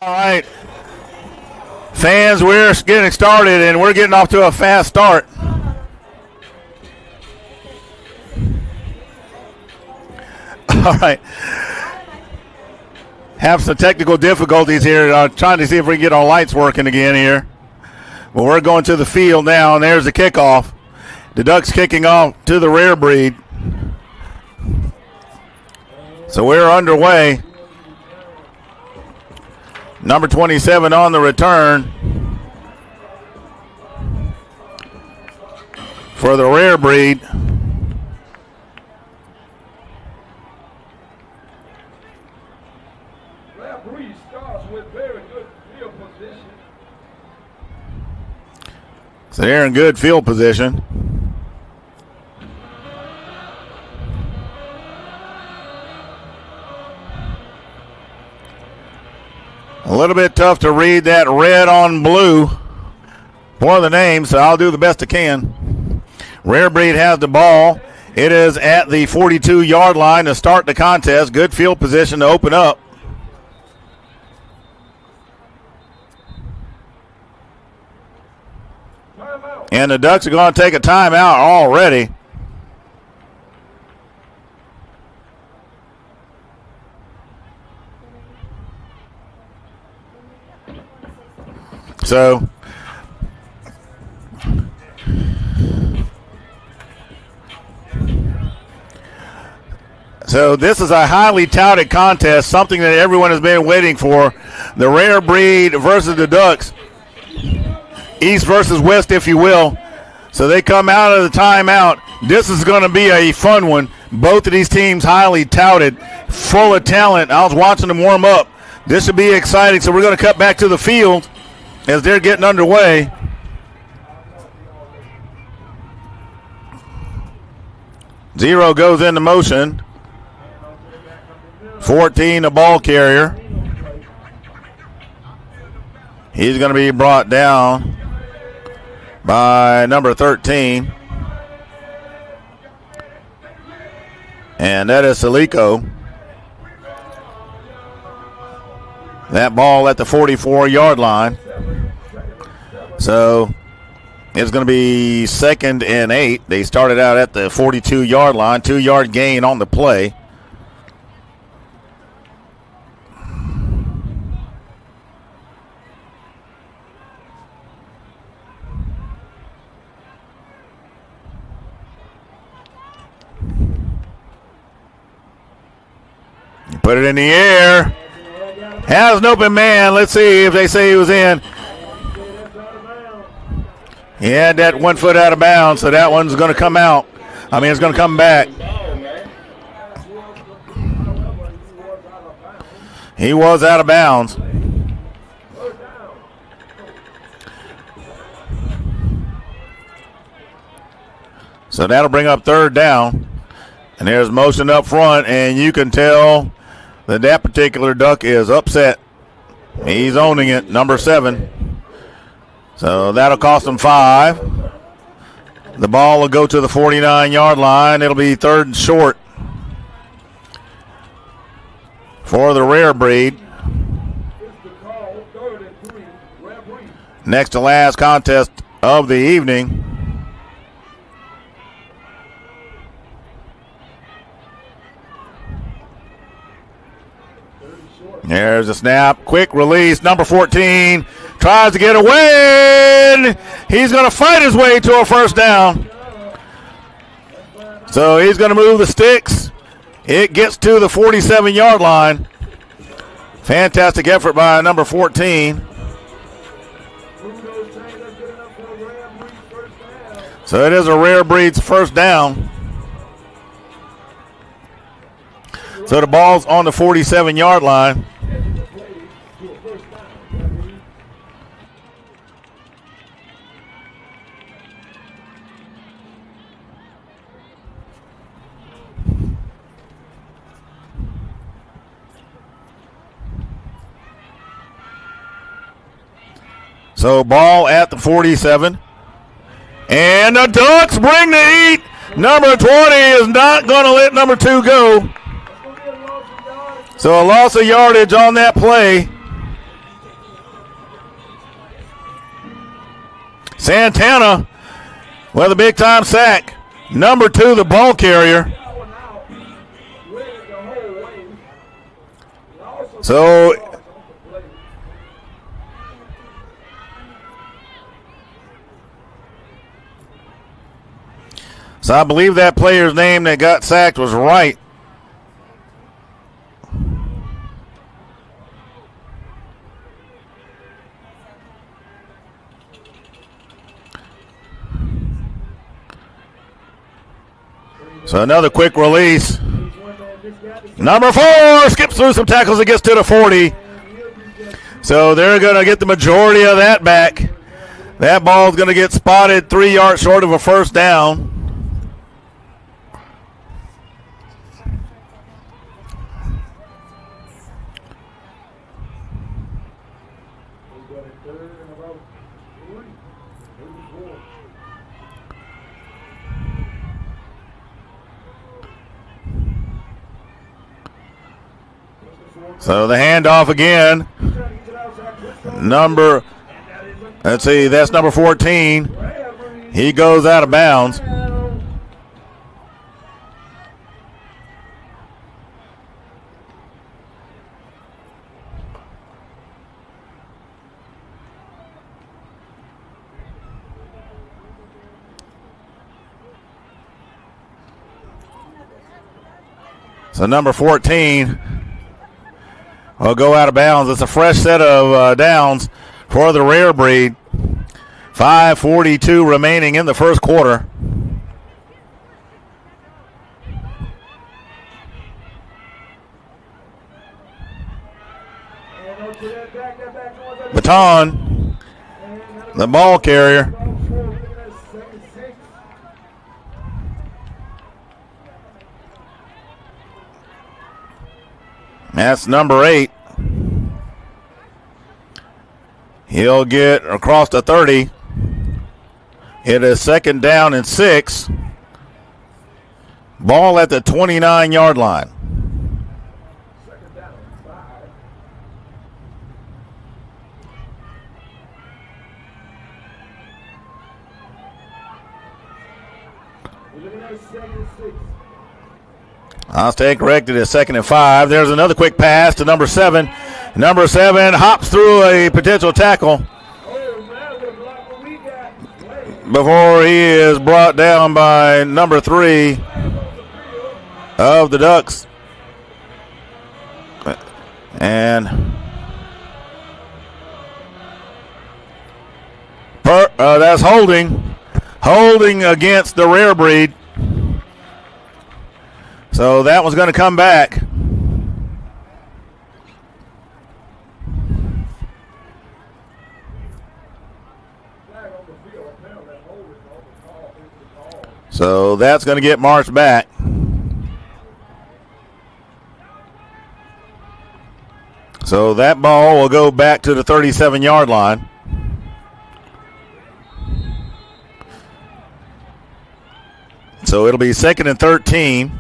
All right. Fans, we're getting started, and we're getting off to a fast start. All right. Have some technical difficulties here. Trying to see if we can get our lights working again here. Well, we're going to the field now, and there's the kickoff. The Ducks kicking off to the Rarebreed. So we're underway. Number 27 on the return for the Rarebreed. Rarebreed starts with very good field position. So they're in good field position. A little bit tough to read that red on blue for the name, so I'll do the best I can. Rarebreed has the ball. It is at the 42-yard line to start the contest. Good field position to open up. And the Ducks are going to take a timeout already. So this is a highly touted contest, something that everyone has been waiting for. The Rarebreed versus the Ducks. East versus West, if you will. So they come out of the timeout. This is going to be a fun one. Both of these teams highly touted, full of talent. I was watching them warm up. This should be exciting. So we're going to cut back to the field as they're getting underway. Zero goes into motion. 14, the ball carrier. He's going to be brought down by number 13. And that is Salico. That ball at the 44-yard line. So it's going to be 2nd and 8. They started out at the 42-yard line. 2-yard gain on the play. Put it in the air. Has an open man. Let's see if they say he was in. He had that 1 foot out of bounds, so that one's going to come out. I mean, it's going to come back. He was out of bounds. So that'll bring up 3rd down. And there's motion up front, and you can tell that particular Duck is upset. He's owning it, number 7. So that'll cost him 5. The ball will go to the 49-yard line. It'll be 3rd and short for the Rarebreed. Next to last contest of the evening. There's a snap. Quick release. Number 14 tries to get away. He's going to fight his way to a 1st down. So he's going to move the sticks. It gets to the 47-yard line. Fantastic effort by number 14. So it is a Rarebreeds 1st down. So the ball's on the 47-yard line. So ball at the 47. And the Ducks bring the heat. Number 20 is not going to let number 2 go. So a loss of yardage on that play. Santana with a big-time sack. Number 2, the ball carrier. So I believe that player's name that got sacked was Wright. So another quick release. Number 4 skips through some tackles and gets to the 40. So they're going to get the majority of that back. That ball is going to get spotted 3 yards short of a first down. So the handoff again. That's number 14. He goes out of bounds. So number 14 will go out of bounds. It's a fresh set of downs for the Rarebreed. 5:42 remaining in the first quarter. Baton, the ball carrier. That's number 8. He'll get across the 30. It is second down and 6. Ball at the 29-yard line. I'll stay corrected at 2nd and 5. There's another quick pass to number 7. Number 7 hops through a potential tackle before he is brought down by number 3 of the Ducks. And that's holding against the Rarebreed. So that was going to come back. So that's going to get marched back. So that ball will go back to the 37-yard line. So it'll be 2nd and 13.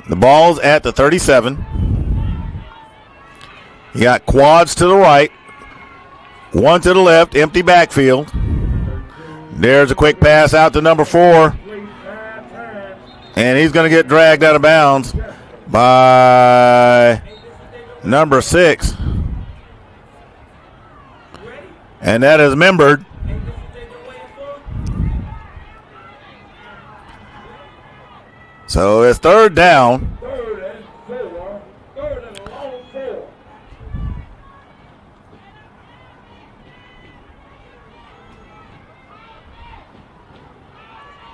The ball's at the 37. You got quads to the right, one to the left, empty backfield. There's a quick pass out to number 4. And he's going to get dragged out of bounds by number 6. And that is Memberd. So it's third down.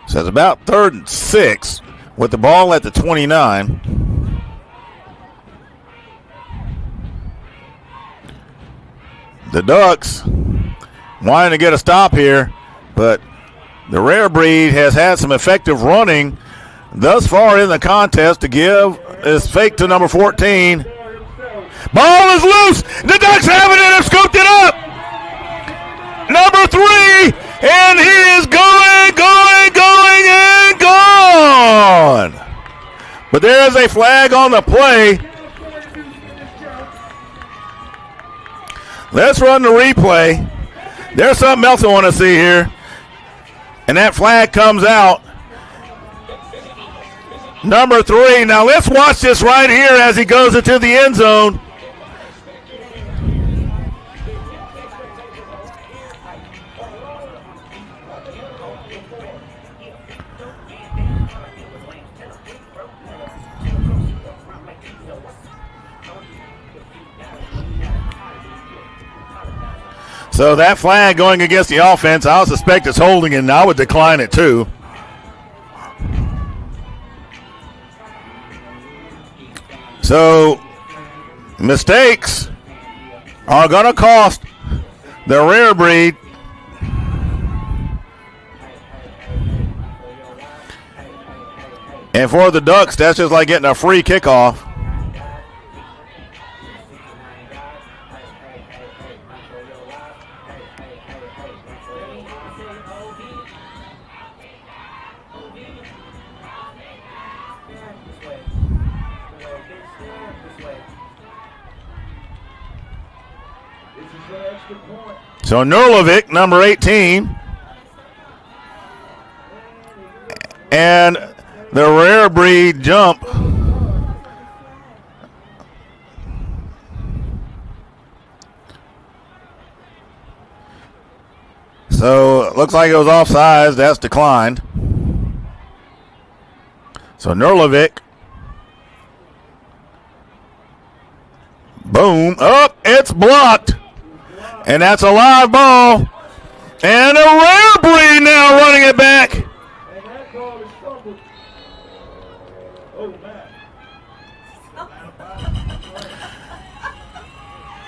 So it's about 3rd and 6 with the ball at the 29. The Ducks wanting to get a stop here, but the Rarebreed has had some effective running thus far in the contest to give this fake to number 14. Ball is loose. The Ducks have it and have scooped it up. Number 3, and he is going, and gone. But there is a flag on the play. Let's run the replay. There's something else I want to see here. And that flag comes out. Number 3. Now let's watch this right here as he goes into the end zone. So that flag going against the offense, I suspect it's holding, and I would decline it too. So mistakes are going to cost the Rarebreed. And for the Ducks, that's just like getting a free kickoff. So Nurlovic, number 18, and the Rarebreed jump. So it looks like it was offsides. That's declined. So Nurlovic. Boom. Oh, it's blocked. And that's a live ball. And a Rarebreed now running it back. And that ball is fumbled. Oh, man.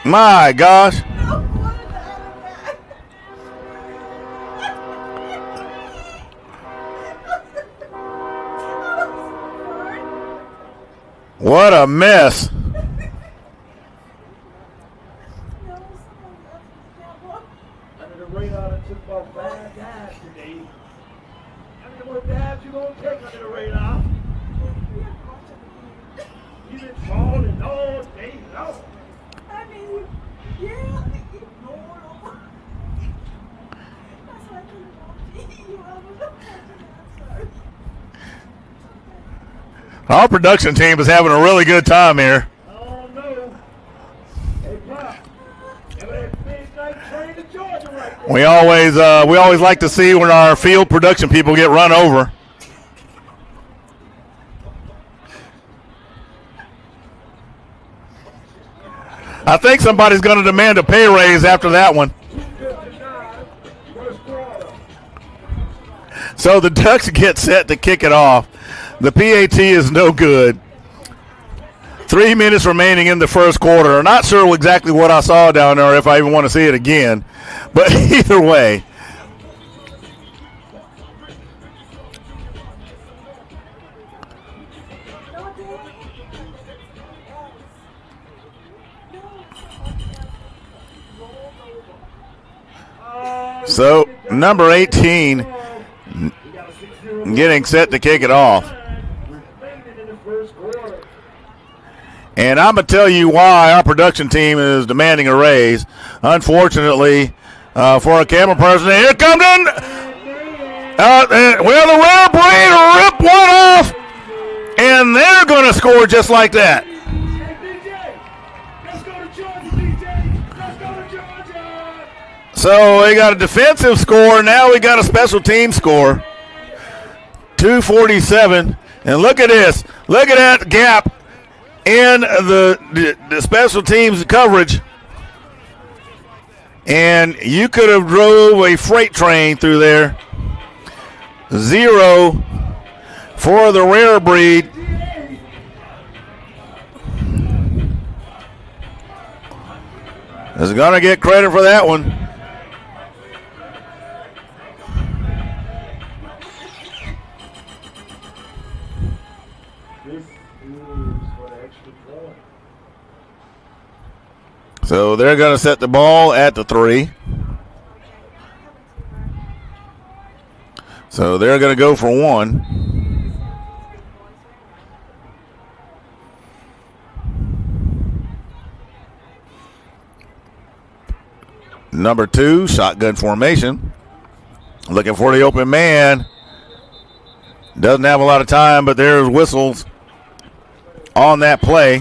My gosh. What a mess. Our production team is having a really good time here. Oh, no. Hey, Pop. We always like to see when our field production people get run over. I think somebody's going to demand a pay raise after that one. So the Ducks get set to kick it off. The PAT is no good. 3 minutes remaining in the first quarter. I'm not sure exactly what I saw down there, if I even want to see it again. But either way. So, number 18 getting set to kick it off. And I'm going to tell you why our production team is demanding a raise. Unfortunately, for a camera person, here comes in. Well, the Rarebreed rip one off, and they're going to score just like that. So we got a defensive score. Now we got a special team score. 247. And look at this. Look at that gap in the special teams coverage. And you could have drove a freight train through there. 0 for the Rarebreed. Is going to get credit for that one. So they're going to set the ball at the 3. So they're going to go for 1. Number 2, shotgun formation. Looking for the open man. Doesn't have a lot of time, but there's whistles on that play.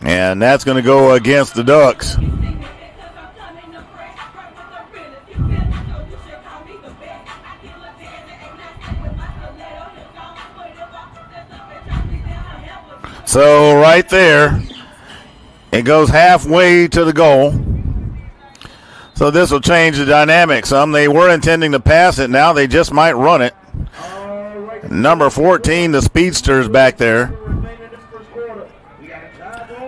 And that's going to go against the Ducks. So right there, it goes halfway to the goal. So this will change the dynamic some. They were intending to pass it. Now they just might run it. Number 14, the speedster's back there.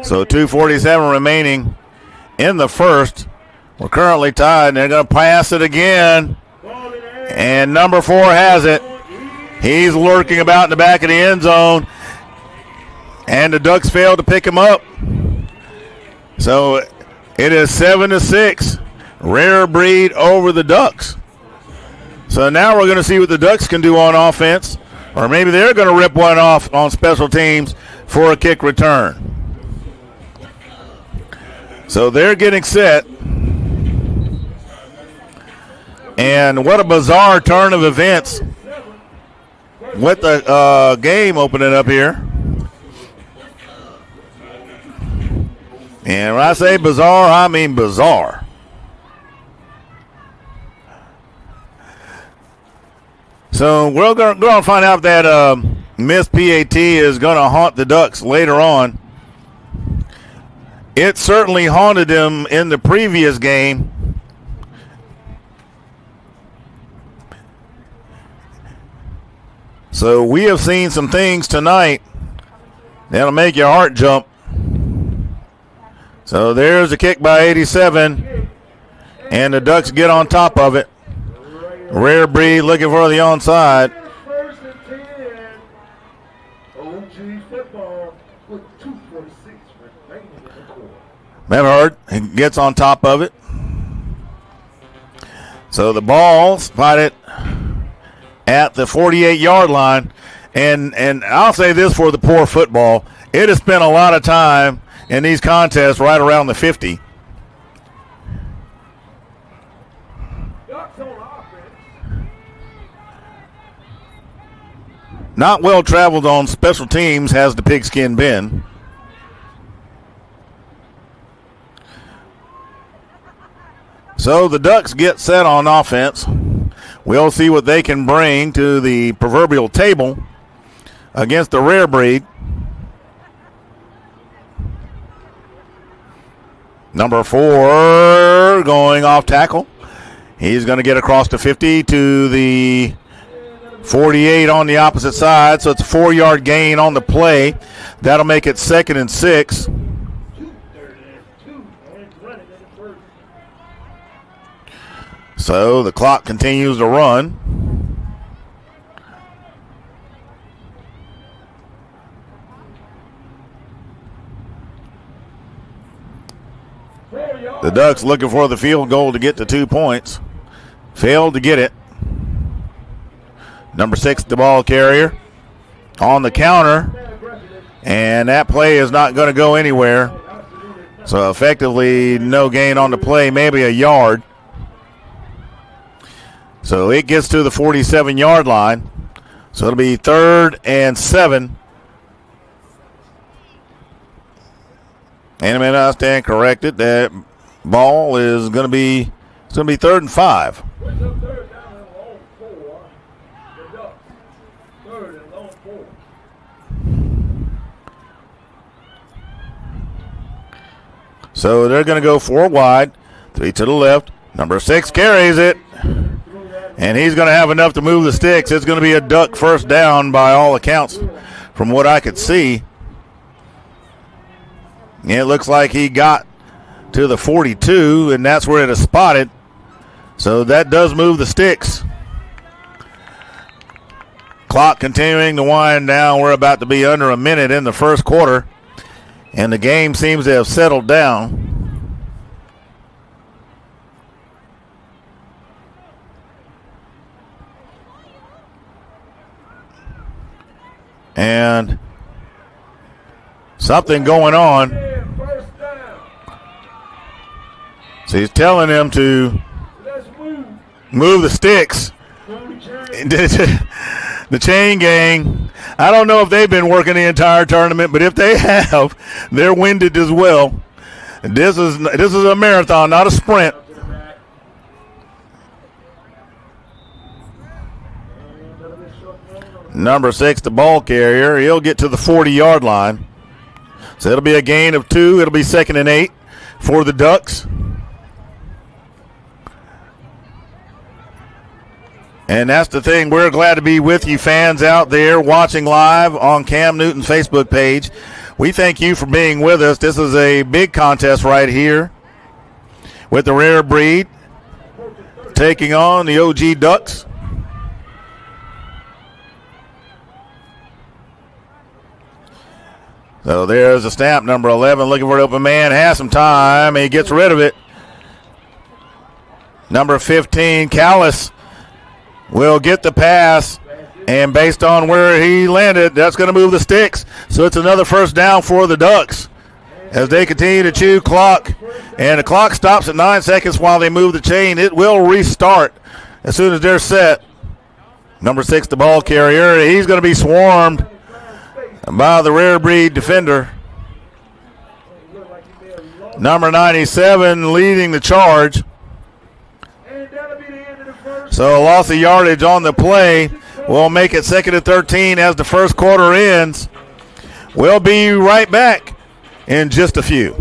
So 2:47 remaining in the first. We're currently tied, and they're going to pass it again. And number 4 has it. He's lurking about in the back of the end zone. And the Ducks failed to pick him up. So it is 7-6. Rarebreed over the Ducks. So now we're going to see what the Ducks can do on offense. Or maybe they're going to rip one off on special teams for a kick return. So they're getting set. And what a bizarre turn of events with the game opening up here. And when I say bizarre, I mean bizarre. So we're going to find out that missed PAT is going to haunt the Ducks later on. It certainly haunted them in the previous game. So we have seen some things tonight that'll make your heart jump. So there's a kick by 87, and the Ducks get on top of it. Rarebreed looking for the onside. Memhard gets on top of it. So the Balls fight it at the 48-yard line. And I'll say this for the poor football. It has spent a lot of time in these contests right around the 50. Not well traveled on special teams has the pigskin been. So the Ducks get set on offense. We'll see what they can bring to the proverbial table against the Rarebreed. Number 4 going off tackle. He's going to get across the 50 to the 48 on the opposite side. So it's a 4-yard gain on the play. That'll make it 2nd and 6. So the clock continues to run. The Ducks looking for the field goal to get to 2 points. Failed to get it. Number 6, the ball carrier on the counter. And that play is not going to go anywhere. So effectively no gain on the play, maybe a yard. So it gets to the 47-yard line. So it'll be 3rd and 7. And I may not stand corrected. That ball is going to be 3rd and 5. So they're going to go 4 wide, 3 to the left. Number 6 carries it. And he's going to have enough to move the sticks. It's going to be a Duck first down by all accounts from what I could see. It looks like he got to the 42, and that's where it is spotted. So that does move the sticks. Clock continuing to wind down. We're about to be under a minute in the first quarter, and the game seems to have settled down. And something going on. First down. So he's telling them to Let's move the sticks. The chain gang, I don't know if they've been working the entire tournament, but if they have, they're winded as well. This is a marathon, not a sprint. Number 6, the ball carrier. He'll get to the 40-yard line. So it'll be a gain of 2. It'll be 2nd and 8 for the Ducks. And that's the thing. We're glad to be with you fans out there watching live on Cam Newton's Facebook page. We thank you for being with us. This is a big contest right here with the Rare Breed taking on the OG Ducks. So there's a snap, number 11, looking for an open man. Has some time, and he gets rid of it. Number 15, Callis, will get the pass, and based on where he landed, that's going to move the sticks. So it's another first down for the Ducks as they continue to chew clock. And the clock stops at 9 seconds while they move the chain. It will restart as soon as they're set. Number 6, the ball carrier. He's going to be swarmed by the Rare Breed defender. Number 97 leading the charge. So a loss of yardage on the play will make it 2nd and 13 as the first quarter ends. We'll be right back in just a few.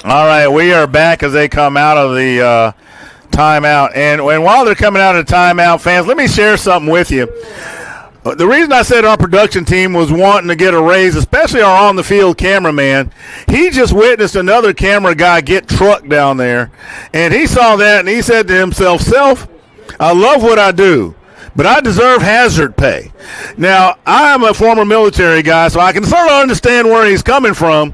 All right, we are back as they come out of the timeout. And while they're coming out of the timeout, fans, let me share something with you. The reason I said our production team was wanting to get a raise, especially our on-the-field cameraman, he just witnessed another camera guy get trucked down there. And he saw that, and he said to himself, "Self, I love what I do, but I deserve hazard pay." Now, I'm a former military guy, so I can sort of understand where he's coming from.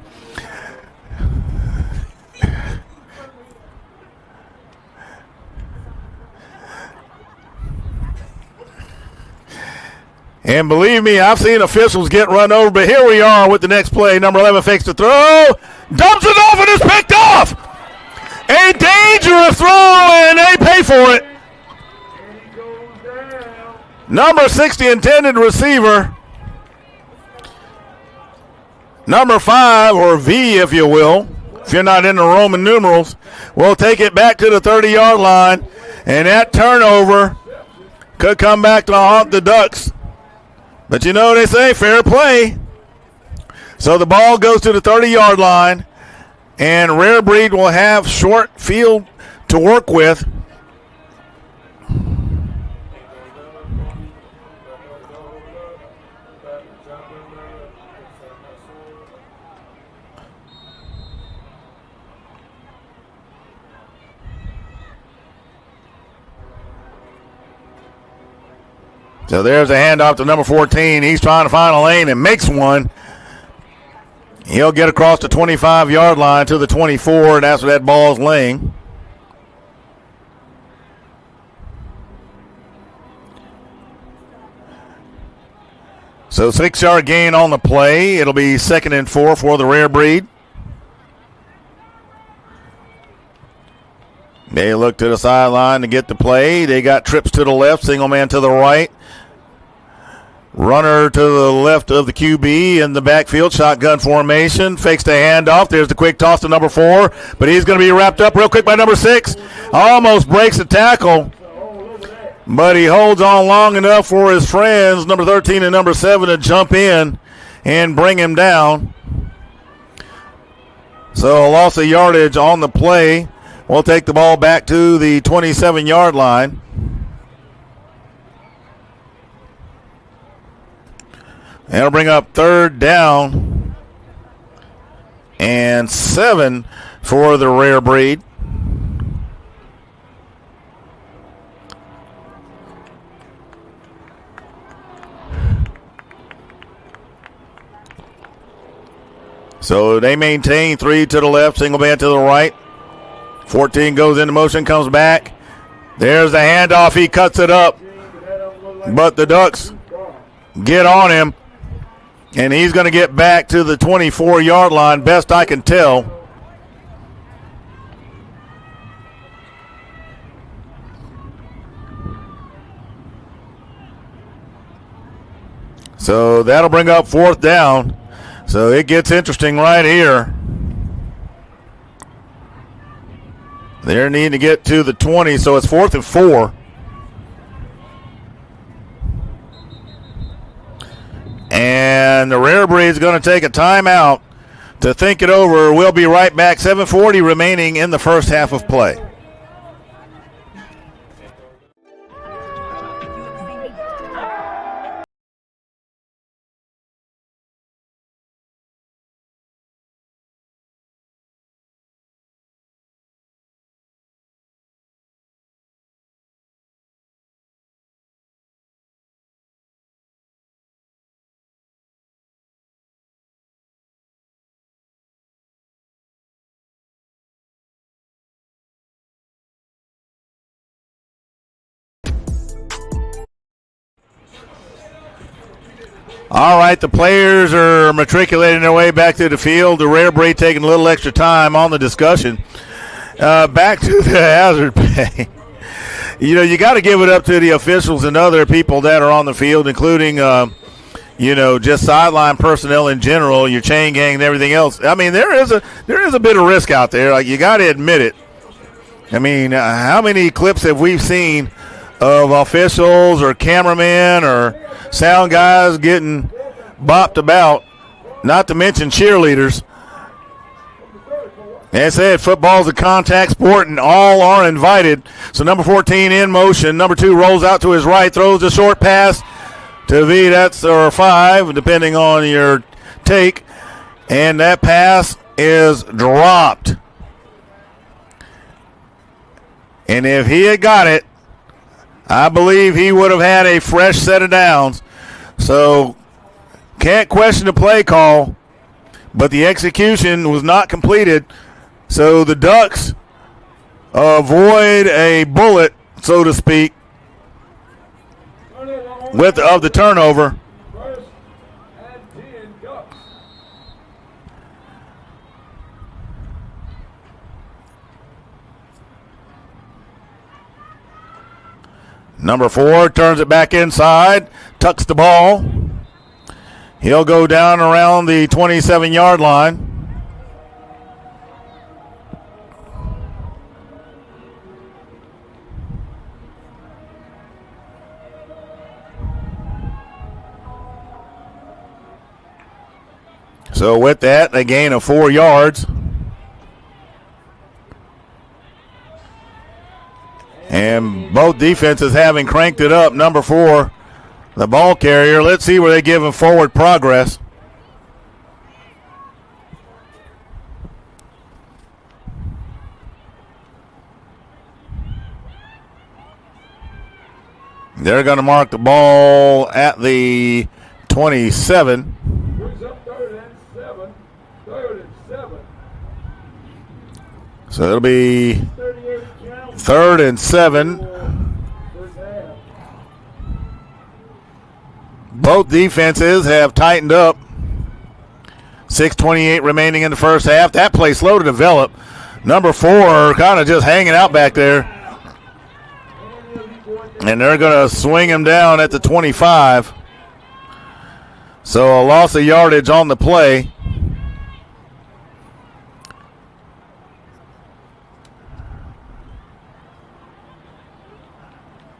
And believe me, I've seen officials get run over, but here we are with the next play. Number 11 fakes the throw, dumps it off, and it's picked off. A dangerous throw, and they pay for it. Number 60, intended receiver. Number 5, or V, if you will, if you're not into Roman numerals, will take it back to the 30-yard line, and that turnover could come back to haunt the Ducks. But you know they say fair play. So the ball goes to the 30-yard line, and Rare Breed will have short field to work with. So there's a handoff to number 14. He's trying to find a lane and makes one. He'll get across the 25-yard line to the 24, and that's where that ball's laying. So 6-yard gain on the play. It'll be 2nd and 4 for the Rare Breed. They look to the sideline to get the play. They got trips to the left, single man to the right. Runner to the left of the QB in the backfield, shotgun formation. Fakes the handoff. There's the quick toss to number 4, but he's going to be wrapped up real quick by number 6. Almost breaks the tackle, but he holds on long enough for his friends, number 13 and number 7, to jump in and bring him down. So a loss of yardage on the play will take the ball back to the 27-yard line. That'll bring up 3rd down and 7 for the Rarebreed. So they maintain 3 to the left, single man to the right. 14 goes into motion, comes back. There's the handoff. He cuts it up. But the Ducks get on him. And he's going to get back to the 24-yard line, best I can tell. So that'll bring up 4th down. So it gets interesting right here. They're needing to get to the 20, so it's 4th and 4. And the Rarebreeds is going to take a timeout to think it over. We'll be right back. 7:40 remaining in the first half of play. All right, the players are matriculating their way back to the field. The Rarebreed taking a little extra time on the discussion. Back to the hazard pay. You got to give it up to the officials and other people that are on the field, including, just sideline personnel in general, your chain gang and everything else. I mean, there is a bit of risk out there. Like, you got to admit it. I mean, how many clips have we seen of officials or cameramen or sound guys getting bopped about, not to mention cheerleaders? As I said, football's a contact sport, and all are invited. So number 14 in motion. Number 2 rolls out to his right, throws a short pass to V. That's or 5, depending on your take. And that pass is dropped. And if he had got it, I believe he would have had a fresh set of downs. So can't question the play call, but the execution was not completed. So the Ducks avoid a bullet, so to speak, of the turnover. Number 4 turns it back inside, tucks the ball. He'll go down around the 27-yard line. So with that, a gain of 4 yards. And both defenses having cranked it up. Number 4, the ball carrier. Let's see where they give him forward progress. They're going to mark the ball at the 27. So it'll be 3rd and 7. Both defenses have tightened up. 6:28 remaining in the first half. That play slow to develop. Number 4 kind of just hanging out back there. And they're going to swing him down at the 25. So a loss of yardage on the play.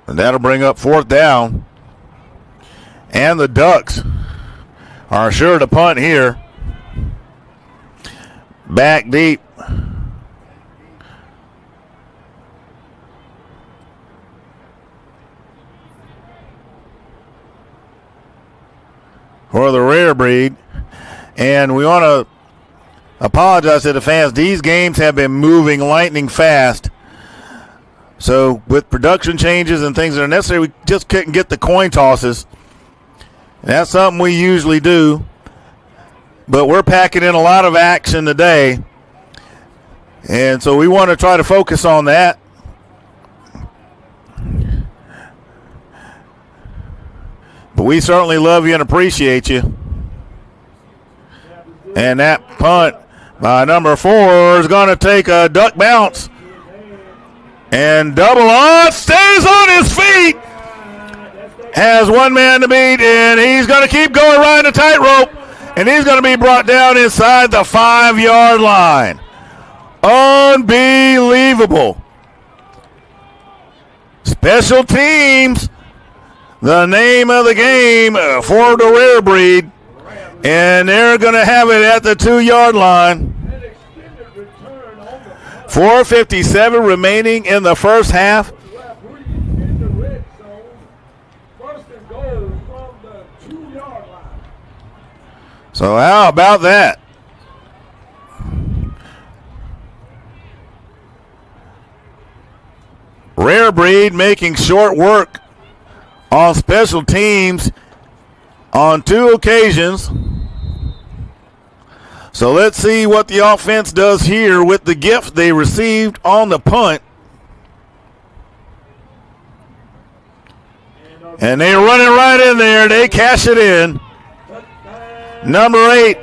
And that'll bring up 4th down. And the Ducks are sure to punt here. Back deep. for the Rarebreed. And we want to apologize to the fans. These games have been moving lightning fast. So with production changes and things that are necessary, we just couldn't get the coin tosses. And that's something we usually do. But we're packing in a lot of action today. And so we want to try to focus on that. But we certainly love you and appreciate you. And that punt by number 4 is going to take a duck bounce. And double on, stays on his feet. Has one man to beat, and he's going to keep going riding the tightrope. And he's going to be brought down inside the 5-yard line. Unbelievable. Special teams, the name of the game for the Rarebreed. And they're going to have it at the 2-yard line. 4:57 remaining in the first half. So how about that? Rarebreed making short work on special teams on 2 occasions. So let's see what the offense does here with the gift they received on the punt. And they run it right in there. They cash it in. Number 8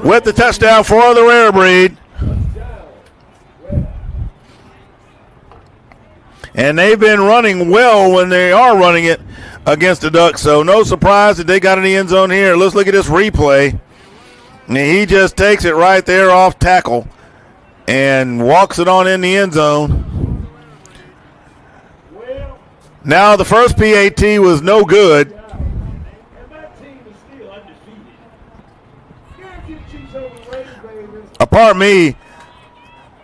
with the touchdown for the Rarebreed. And they've been running well when they are running it against the Ducks. So no surprise that they got in the end zone here. Let's look at this replay. And he just takes it right there off tackle and walks it on in the end zone. Now the first PAT was no good. Pardon me,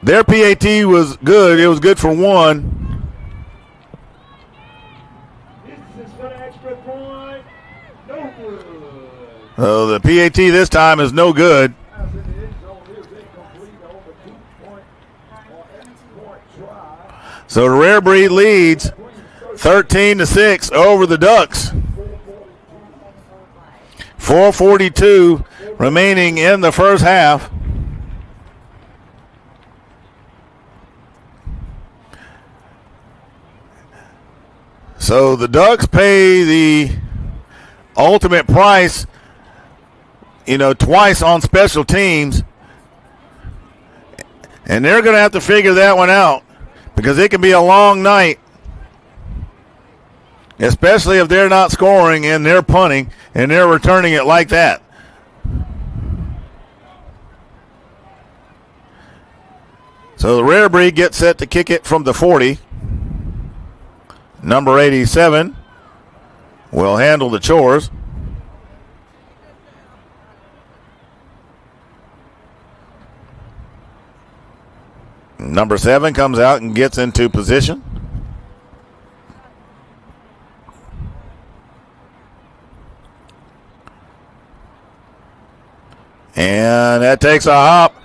their PAT was good. It was good for 1. So the PAT this time is no good. So the Rarebreed leads 13-6 over the Ducks. 4:42 remaining in the first half. So the Ducks pay the ultimate price, twice on special teams. And they're going to have to figure that one out because it can be a long night, especially if they're not scoring and they're punting and they're returning it like that. So the Rarebreed gets set to kick it from the 40. Number 87 will handle the chores. Number 7 comes out and gets into position. And that takes a hop.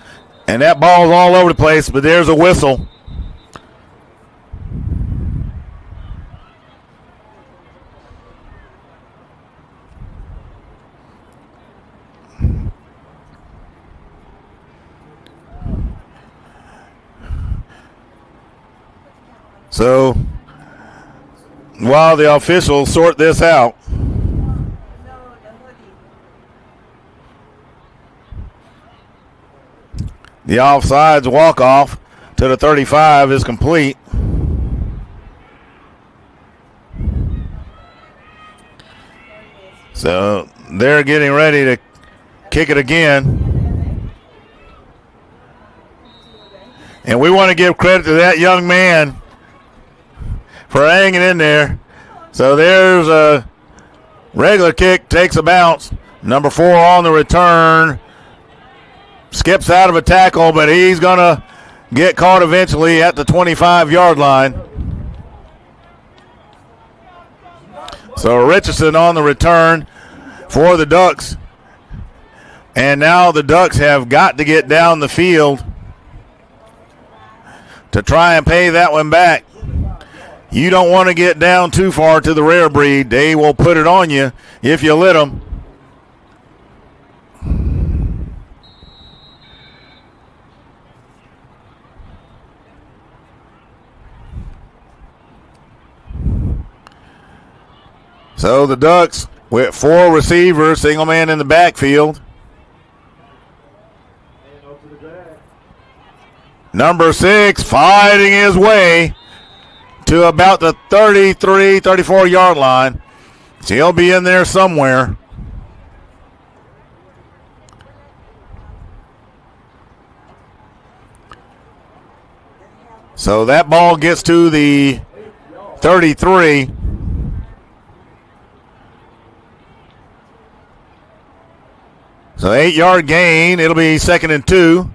And that ball's all over the place, but there's a whistle. So, while the officials sort this out, the offsides walk-off to the 35 is complete. So, they're getting ready to kick it again. And we want to give credit to that young man for hanging in there. So there's a regular kick, takes a bounce. Number 4 on the return. Skips out of a tackle, but he's going to get caught eventually at the 25-yard line. So Richardson on the return for the Ducks. And now the Ducks have got to get down the field to try and pay that one back. You don't want to get down too far to the Rarebreed. They will put it on you if you let them. So the Ducks with 4 receivers, single man in the backfield. Number 6 fighting his way to about the 33, 34-yard line. So he'll be in there somewhere. So that ball gets to the 33. So 8-yard gain. It'll be 2nd and 2.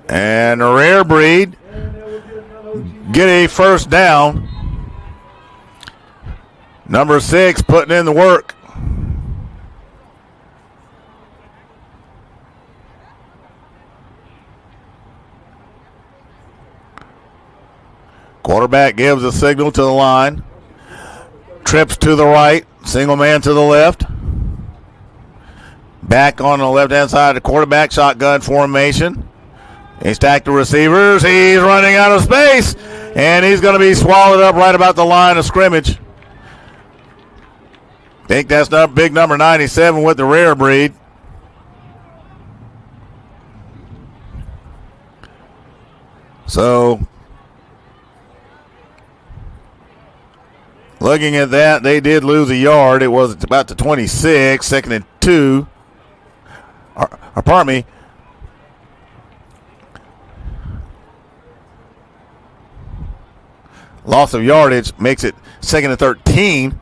And Rarebreed get a first down. Number 6 putting in the work. Quarterback gives a signal to the line. Trips to the right. Single man to the left. Back on the left-hand side of the quarterback. Shotgun formation. He stacked the receivers. He's running out of space. And he's going to be swallowed up right about the line of scrimmage. Think that's not big number 97 with the Rarebreed. So, looking at that, they did lose a yard. It was about the 26, 2nd and 2. Pardon me. Loss of yardage makes it 2nd and 13.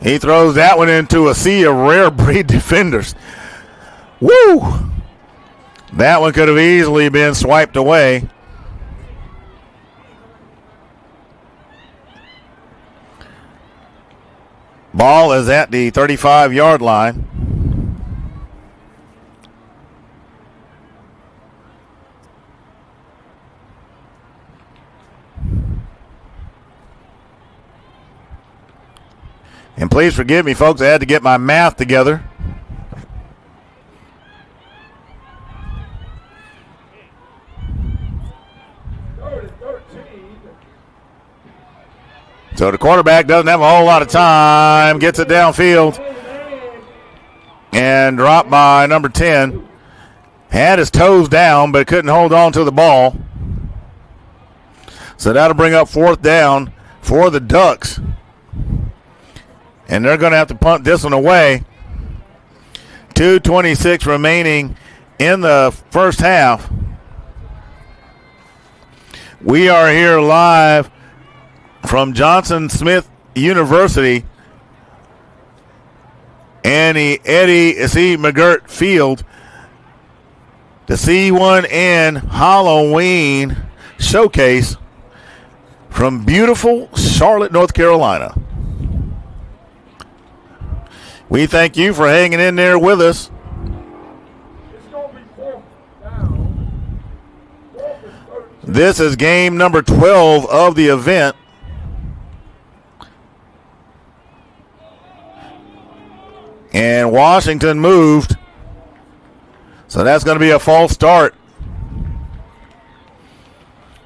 He throws that one into a sea of Rarebreed defenders. Woo! That one could have easily been swiped away. Ball is at the 35-yard line. And please forgive me, folks, I had to get my math together. So the quarterback doesn't have a whole lot of time, gets it downfield, and dropped by number 10. Had his toes down, but couldn't hold on to the ball. So that'll bring up 4th down for the Ducks. And they're going to have to punt this one away. 2:26 remaining in the first half. We are here live from Johnson Smith University and the Eddie C. McGirt Field. The C1N Halloween Showcase from beautiful Charlotte, North Carolina. We thank you for hanging in there with us. This is game number 12 of the event. And Washington moved. So that's going to be a false start.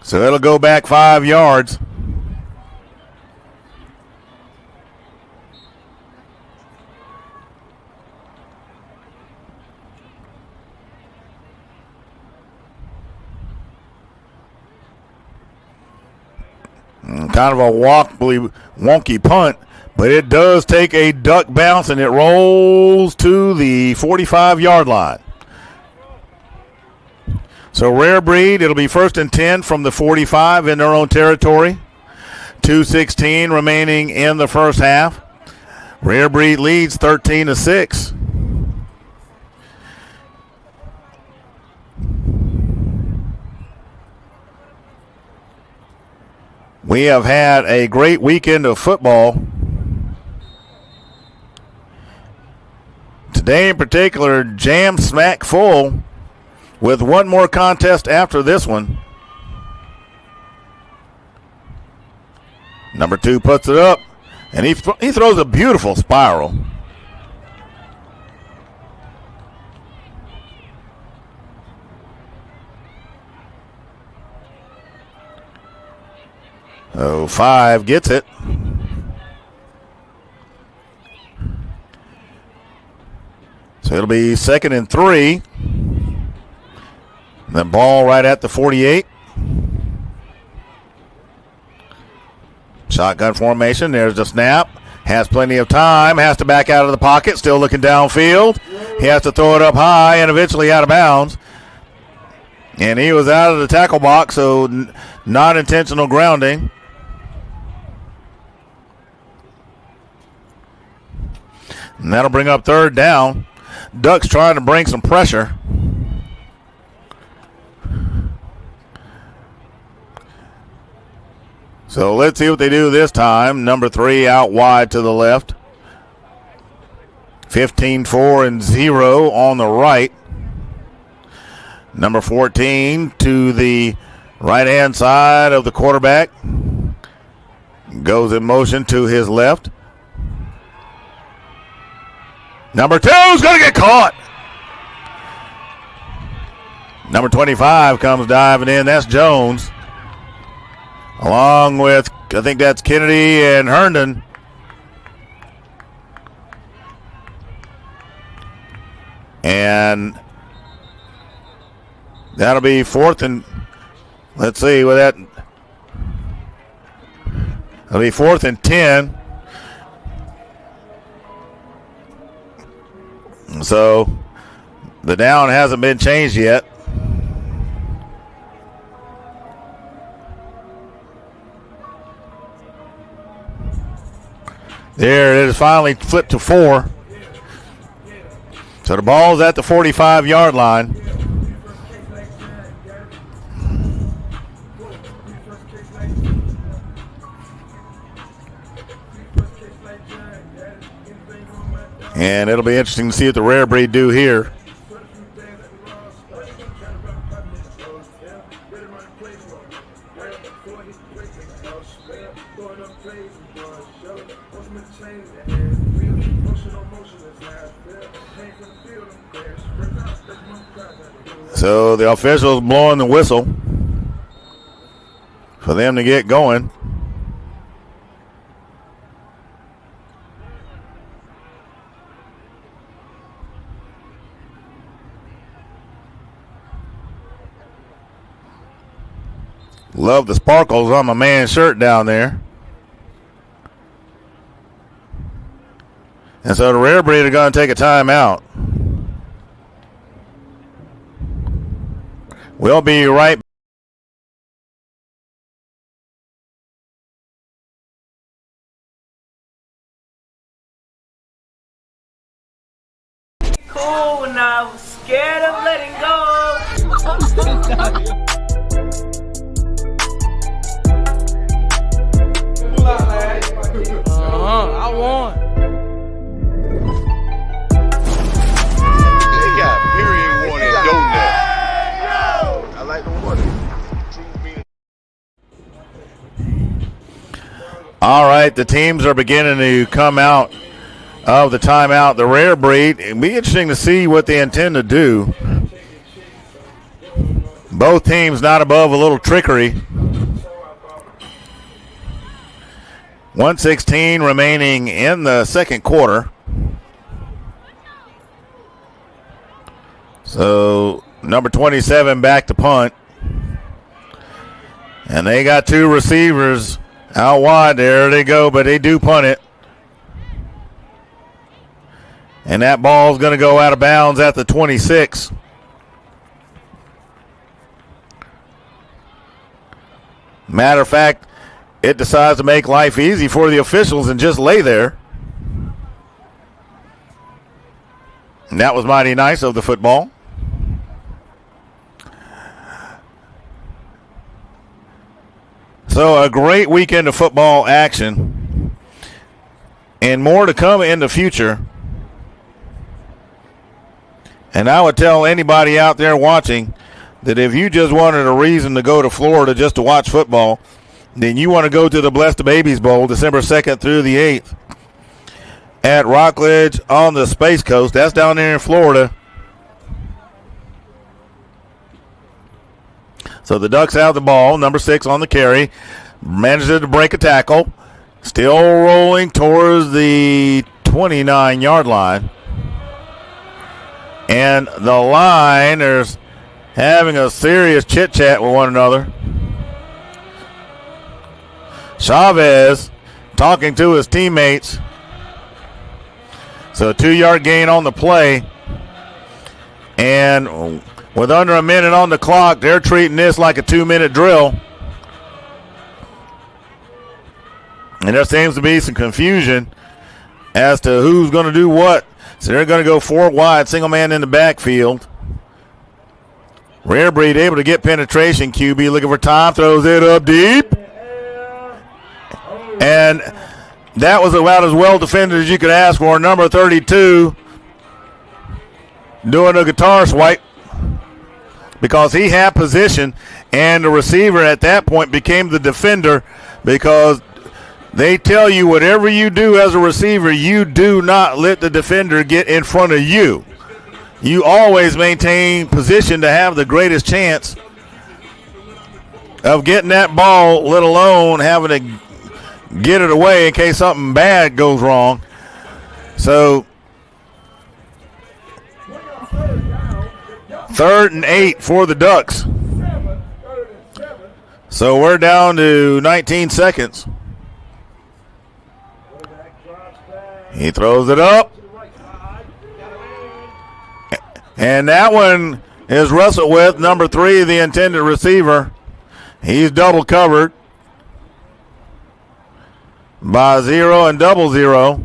So it'll go back 5 yards. Kind of a wonky punt, but it does take a duck bounce, and it rolls to the 45-yard line. So Rarebreed, it'll be 1st and 10 from the 45 in their own territory. 2:16 remaining in the first half. Rarebreed leads 13-6. We have had a great weekend of football. Today in particular, jam smack full with one more contest after this one. Number 2 puts it up, and he throws a beautiful spiral. Oh, 5 gets it. So it'll be 2nd and 3. The ball right at the 48. Shotgun formation. There's the snap. Has plenty of time. Has to back out of the pocket. Still looking downfield. He has to throw it up high and eventually out of bounds. And he was out of the tackle box, so not intentional grounding. And that'll bring up 3rd down. Ducks trying to bring some pressure. So let's see what they do this time. Number 3 out wide to the left. 15-4 and 0 on the right. Number 14 to the right-hand side of the quarterback. Goes in motion to his left. Number 2 is going to get caught. Number 25 comes diving in. That's Jones. Along with, I think that's Kennedy and Herndon. And that'll be 4th and, let's see, with that. It'll be 4th and 10. So the down hasn't been changed yet. There it is, finally flipped to 4. So the ball's at the 45-yard line. And it'll be interesting to see what the Rarebreed do here. So the officials blowing the whistle for them to get going. Love the sparkles on my man's shirt down there. And so the Rarebreed are going to take a timeout. We'll be right back. Cool now, scared of letting go. I won. They got period one and donut. I like the water. All right, the teams are beginning to come out of the timeout. The Rarebreed, it'll be interesting to see what they intend to do. Both teams not above a little trickery. 1:16 remaining in the second quarter. So number 27 back to punt. And they got 2 receivers out wide. There they go, but they do punt it. And that ball's going to go out of bounds at the 26. Matter of fact, it decides to make life easy for the officials and just lay there. And that was mighty nice of the football. So So a great weekend of football action and more to come in the future. And I would tell anybody out there watching that if you just wanted a reason to go to Florida just to watch football, then you want to go to the Bless the Babies Bowl December 2nd through the 8th at Rockledge on the Space Coast. That's down there in Florida. So the Ducks have the ball, number 6 on the carry, manages to break a tackle, still rolling towards the 29-yard line. And the Liners having a serious chit-chat with one another. Chavez talking to his teammates. So a 2-yard gain on the play. And with under a minute on the clock, they're treating this like a 2-minute drill. And there seems to be some confusion as to who's going to do what. So they're going to go 4 wide, single man in the backfield. Rarebreed able to get penetration. QB looking for time, throws it up deep. And that was about as well defended as you could ask for. Number 32 doing a guitar swipe because he had position, and the receiver at that point became the defender because they tell you whatever you do as a receiver, you do not let the defender get in front of you. You always maintain position to have the greatest chance of getting that ball, let alone having to get it away in case something bad goes wrong. So 3rd and 8 for the Ducks. So we're down to 19 seconds. He throws it up. And that one is wrestled with. Number 3, the intended receiver. He's double covered by 0 and 0.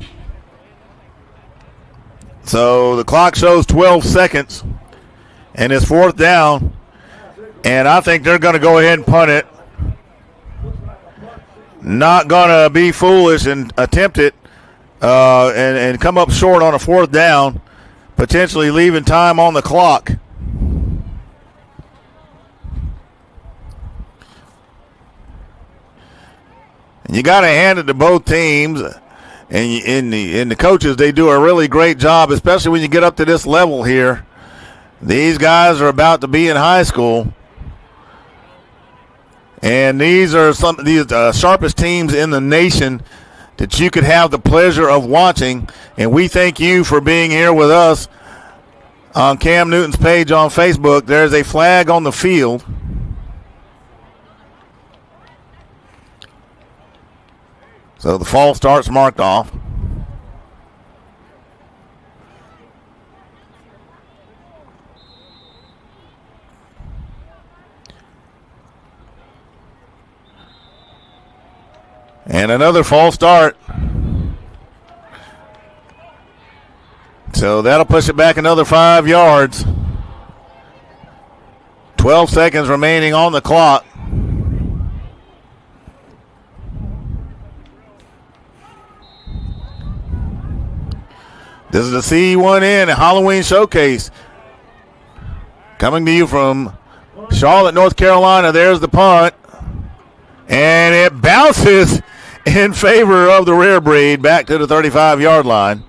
So the clock shows 12 seconds. And it's 4th down. And I think they're going to go ahead and punt it. Not going to be foolish and attempt it. And come up short on a 4th down, potentially leaving time on the clock. And you got to hand it to both teams, and the coaches. They do a really great job, especially when you get up to this level here. These guys are about to be in high school, and these are some of the sharpest teams in the nation that you could have the pleasure of watching. And we thank you for being here with us on Cam Newton's page on Facebook. There's a flag on the field. So the false start's marked off. And another false start. So that'll push it back another 5 yards. 12 seconds remaining on the clock. This is the C1N Halloween Showcase. Coming to you from Charlotte, North Carolina. There's the punt. And it bounces in favor of the Rarebreed back to the 35-yard line.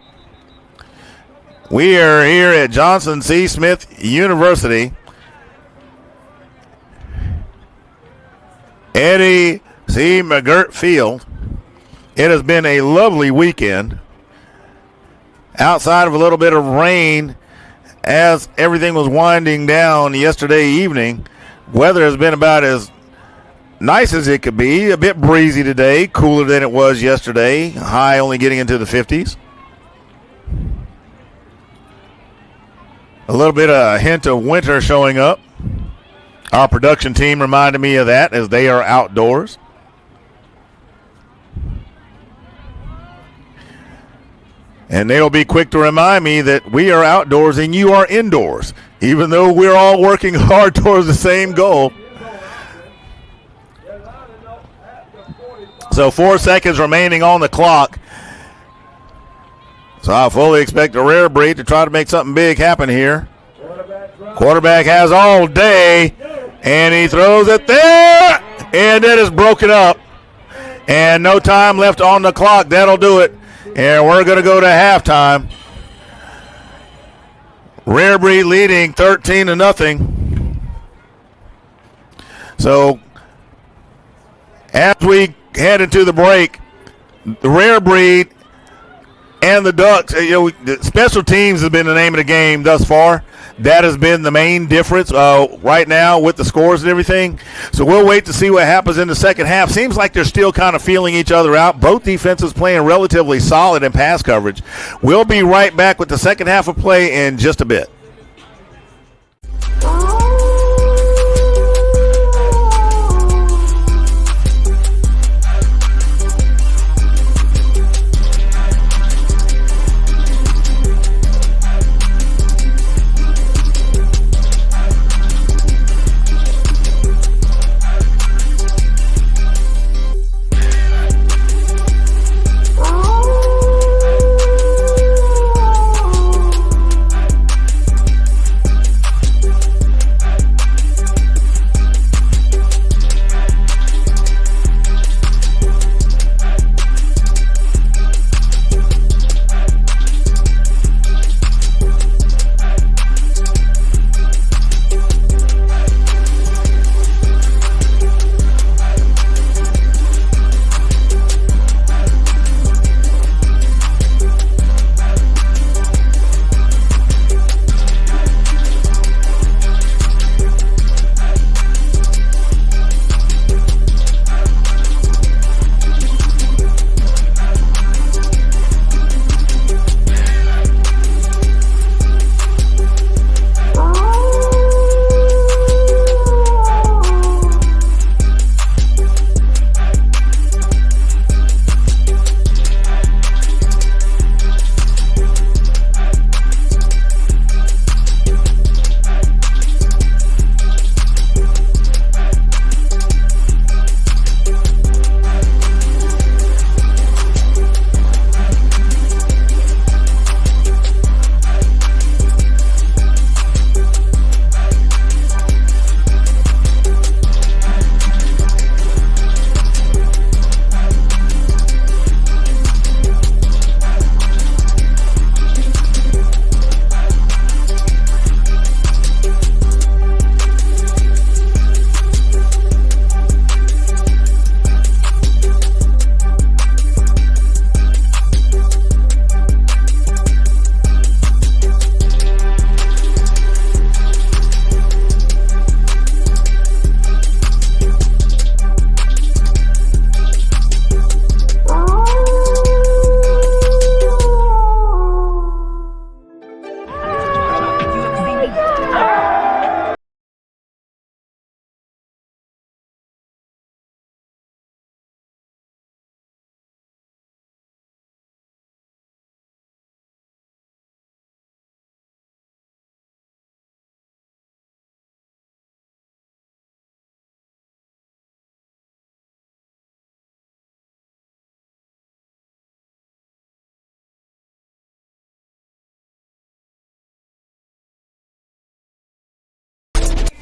We are here at Johnson C. Smith University. Eddie C. McGirt Field. It has been a lovely weekend. Outside of a little bit of rain as everything was winding down yesterday evening, weather has been about as nice as it could be. A bit breezy today, cooler than it was yesterday. High only getting into the 50s. A little bit of a hint of winter showing up. Our production team reminded me of that as they are outdoors. And they'll be quick to remind me that we are outdoors and you are indoors, even though we're all working hard towards the same goal. So 4 seconds remaining on the clock. So I fully expect the Rarebreed to try to make something big happen here. Quarterback has all day, and he throws it there, and it is broken up. And no time left on the clock. That'll do it. And we're going to go to halftime. Rarebreed leading 13-0. So as we head into the break, the Rarebreed and the Ducks, the special teams has been the name of the game thus far. That has been the main difference right now with the scores and everything. So we'll wait to see what happens in the second half. Seems like they're still kind of feeling each other out. Both defenses playing relatively solid in pass coverage. We'll be right back with the second half of play in just a bit.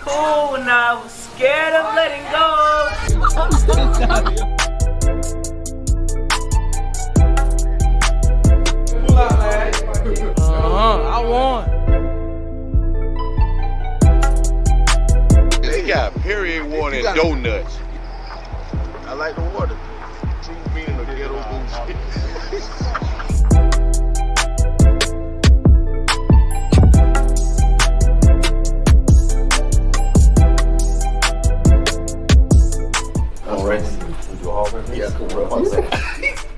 Cool now, scared of letting go. I won. They got period water and donuts. I like the water. True meaning of ghetto bullshit. Yeah, cool.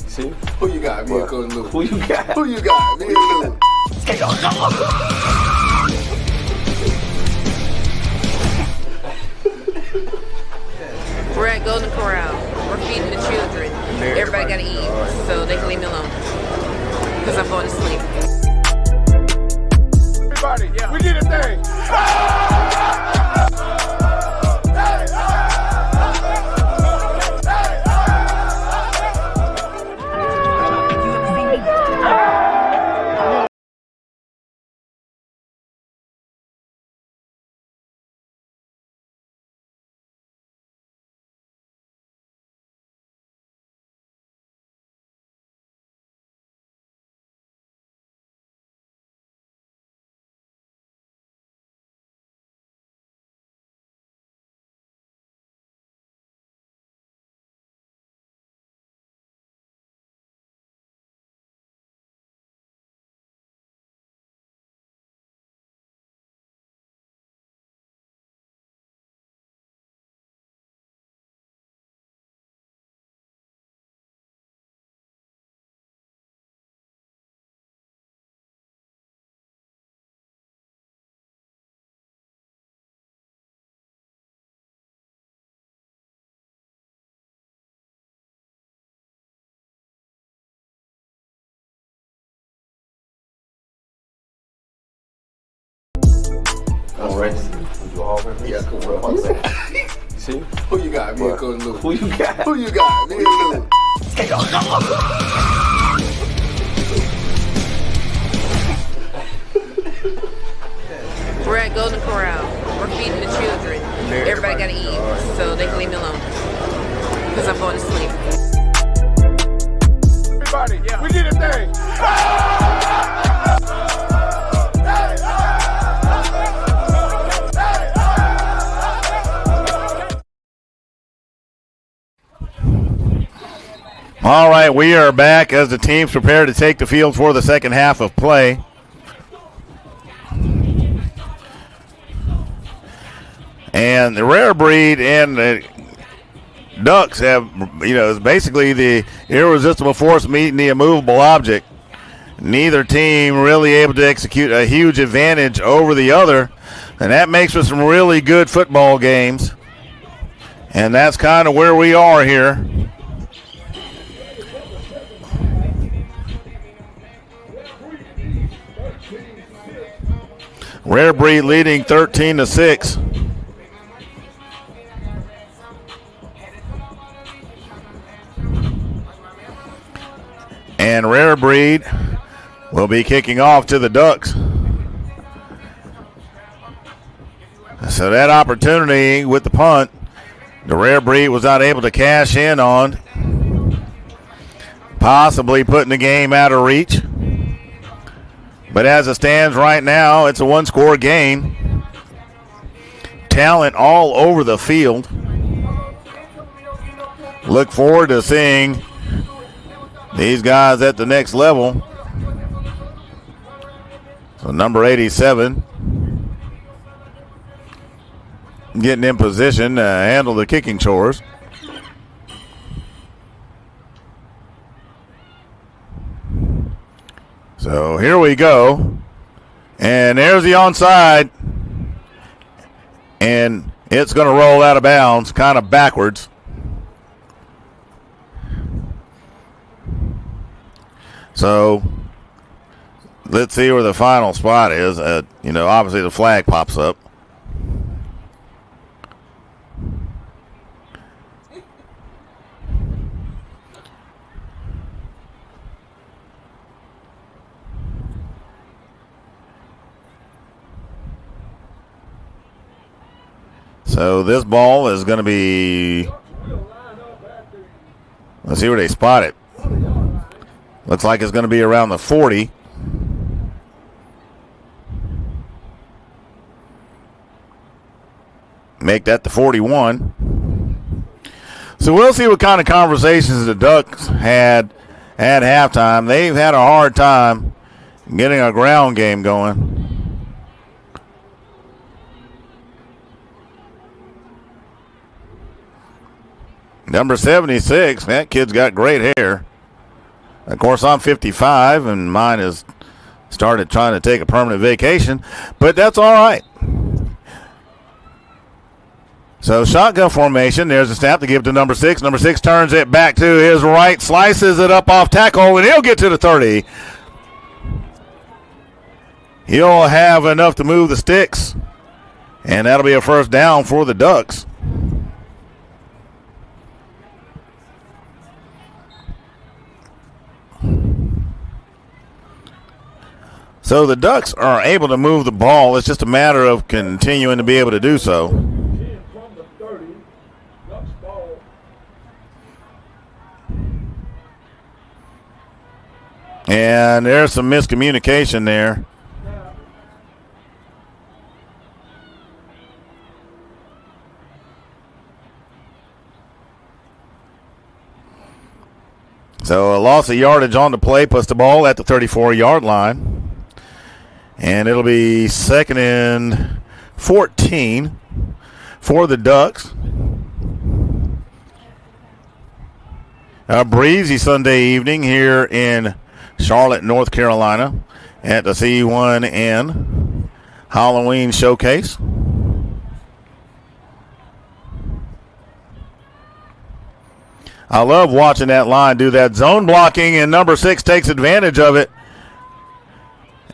See? Who you got? Me and Coach Lou. Who you got? Who you got? Me and Lou. We're at Golden Corral. We're feeding the children. Everybody gotta eat, so they can leave me alone. Because I'm going to sleep. Everybody, we did a thing. come rest. Yeah, come rest 1 second. See? Who you got? Me and Coach Lou. Who you got? Who you got? Me and Lou. We're at Golden Corral. We're feeding the children. Everybody gotta eat, so they can leave me alone. Because I'm going to sleep. Everybody, we did a thing. All right, we are back as the teams prepare to take the field for the second half of play. And the Rare Breed and the Ducks have, it's basically the irresistible force meeting the immovable object. Neither team really able to execute a huge advantage over the other, and that makes for some really good football games. And that's kind of where we are here. Rare Breed leading 13-6. And Rare Breed will be kicking off to the Ducks. So that opportunity with the punt, the Rare Breed was not able to cash in on, possibly putting the game out of reach. But as it stands right now, it's a one-score game. Talent all over the field. Look forward to seeing these guys at the next level. So number 87 getting in position to handle the kicking chores. So here we go. And there's the onside. And it's going to roll out of bounds, kind of backwards. So let's see where the final spot is. Obviously the flag pops up. So this ball is going to be, let's see where they spot it. Looks like it's going to be around the 40. Make that the 41. So we'll see what kind of conversations the Ducks had at halftime. They've had a hard time getting a ground game going. Number 76, that kid's got great hair. Of course, I'm 55, and mine has started trying to take a permanent vacation, but that's all right. So shotgun formation. There's a snap to give to number 6. Number 6 turns it back to his right, slices it up off tackle, and he'll get to the 30. He'll have enough to move the sticks, and that'll be a first down for the Ducks. So the Ducks are able to move the ball. It's just a matter of continuing to be able to do so. And there's some miscommunication there. So a loss of yardage on the play, puts the ball at the 34-yard line. And it'll be 2nd and 14 for the Ducks. A breezy Sunday evening here in Charlotte, North Carolina at the C1N Halloween Showcase. I love watching that line do that zone blocking, and number 6 takes advantage of it.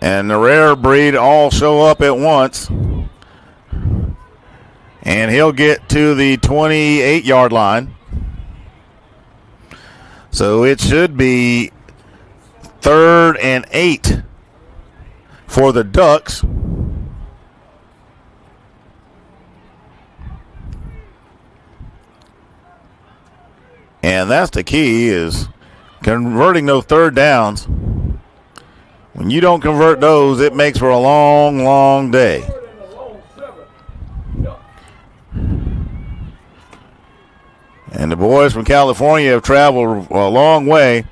And the Rare Breed all show up at once. And he'll get to the 28-yard line. So it should be 3rd and 8 for the Ducks. And that's the key, is converting those third downs. When you don't convert those, it makes for a long, long day. And the boys from California have traveled a long way.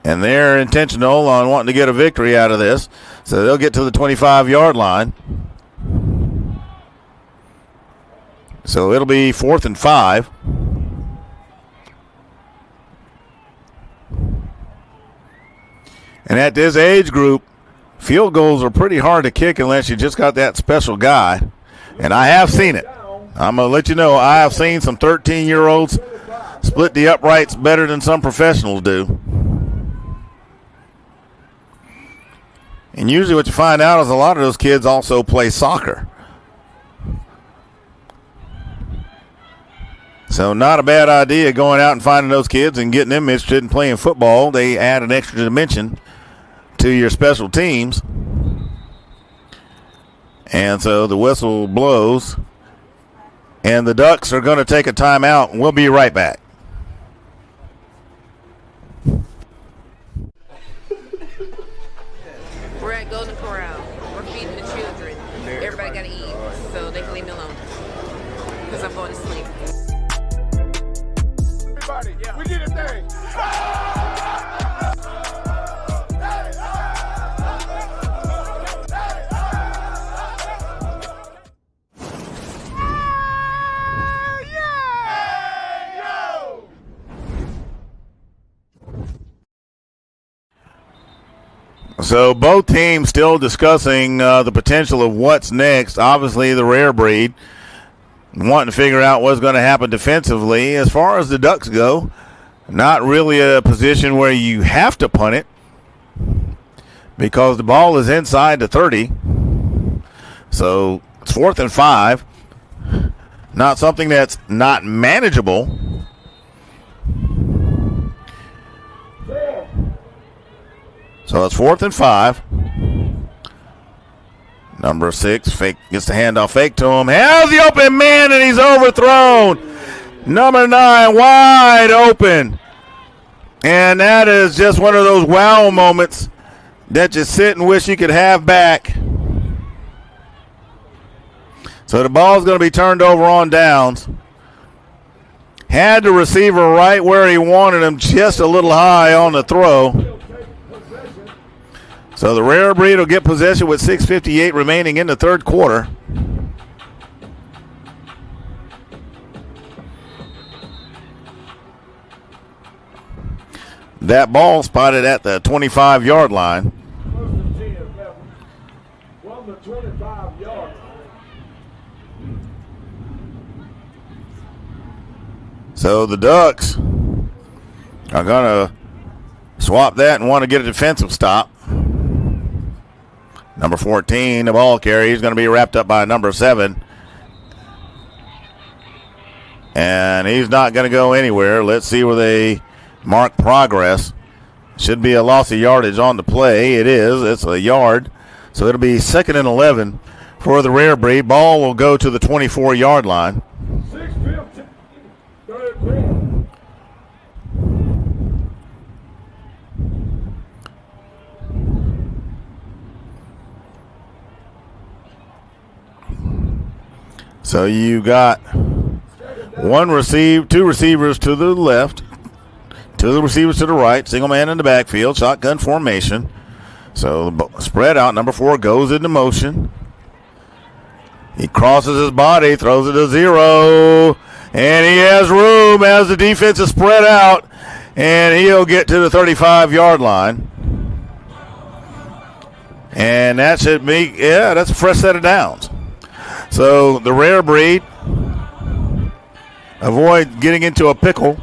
And they're intentional on wanting to get a victory out of this. So they'll get to the 25-yard line. So it'll be 4th and 5. And at this age group, field goals are pretty hard to kick unless you just got that special guy. And I have seen it. I'm going to let you know, I have seen some 13-year-olds split the uprights better than some professionals do. And usually what you find out is a lot of those kids also play soccer. So not a bad idea going out and finding those kids and getting them interested in playing football. They add an extra dimension to your special teams. And so the whistle blows. And the Ducks are going to take a timeout. We'll be right back. We're at Golden Corral. We're feeding the children. Everybody got to eat, so they can leave me alone. Because I'm going to sleep. Everybody, we did a thing. So both teams still discussing the potential of what's next. Obviously, the Rarebreed wanting to figure out what's going to happen defensively. As far as the Ducks go, not really a position where you have to punt it because the ball is inside the 30. So it's 4th and 5. Not something that's not manageable. So it's 4th and 5. Number 6 fake gets the handoff, fake to him. Has the open man, and he's overthrown. Number 9 wide open. And that is just one of those wow moments that you sit and wish you could have back. So the ball's going to be turned over on downs. Had the receiver right where he wanted him, just a little high on the throw. So the Rarebreed will get possession with 6:58 remaining in the third quarter. That ball spotted at the 25-yard line. So the Ducks are going to swap that and want to get a defensive stop. Number 14, the ball carry, is going to be wrapped up by number 7. And he's not going to go anywhere. Let's see where they mark progress. Should be a loss of yardage on the play. It is. It's a yard. So it'll be 2nd and 11 for the Rarebreed. Ball will go to the 24-yard line. 6:15, third quarter. So you got two receivers to the left, two receivers to the right, single man in the backfield, shotgun formation. So spread out, number 4 goes into motion. He crosses his body, throws it to 0, and he has room as the defense is spread out, and he'll get to the 35-yard line. And that should be, that's a fresh set of downs. So the Rarebreed avoid getting into a pickle.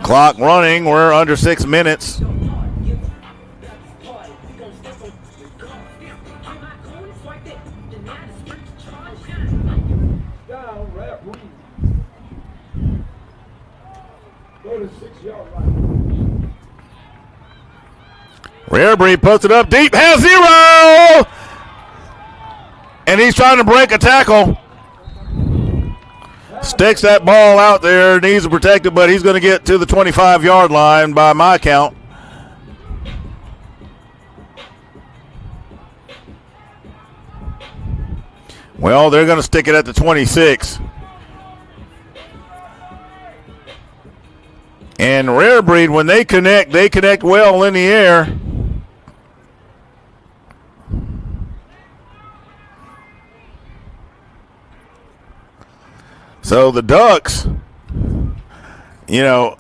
Clock running. We're under 6 minutes. Rarebreed puts it up deep, has 0! And he's trying to break a tackle. Sticks that ball out there, needs to protect it, but he's going to get to the 25-yard line by my count. Well, they're going to stick it at the 26. And Rarebreed, when they connect well in the air. So the Ducks, you know,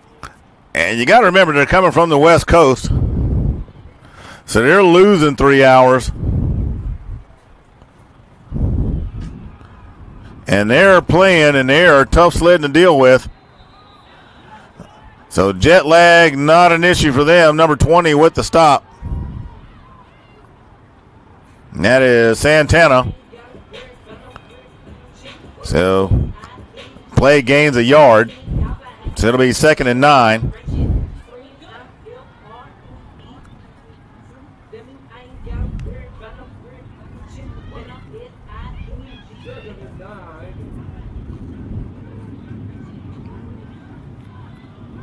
and you got to remember they're coming from the West Coast. So they're losing 3 hours. And they're playing, and they are tough sledding to deal with. So jet lag, not an issue for them. Number 20 with the stop. And that is Santana. So play gains a yard. So it'll be 2nd and 9.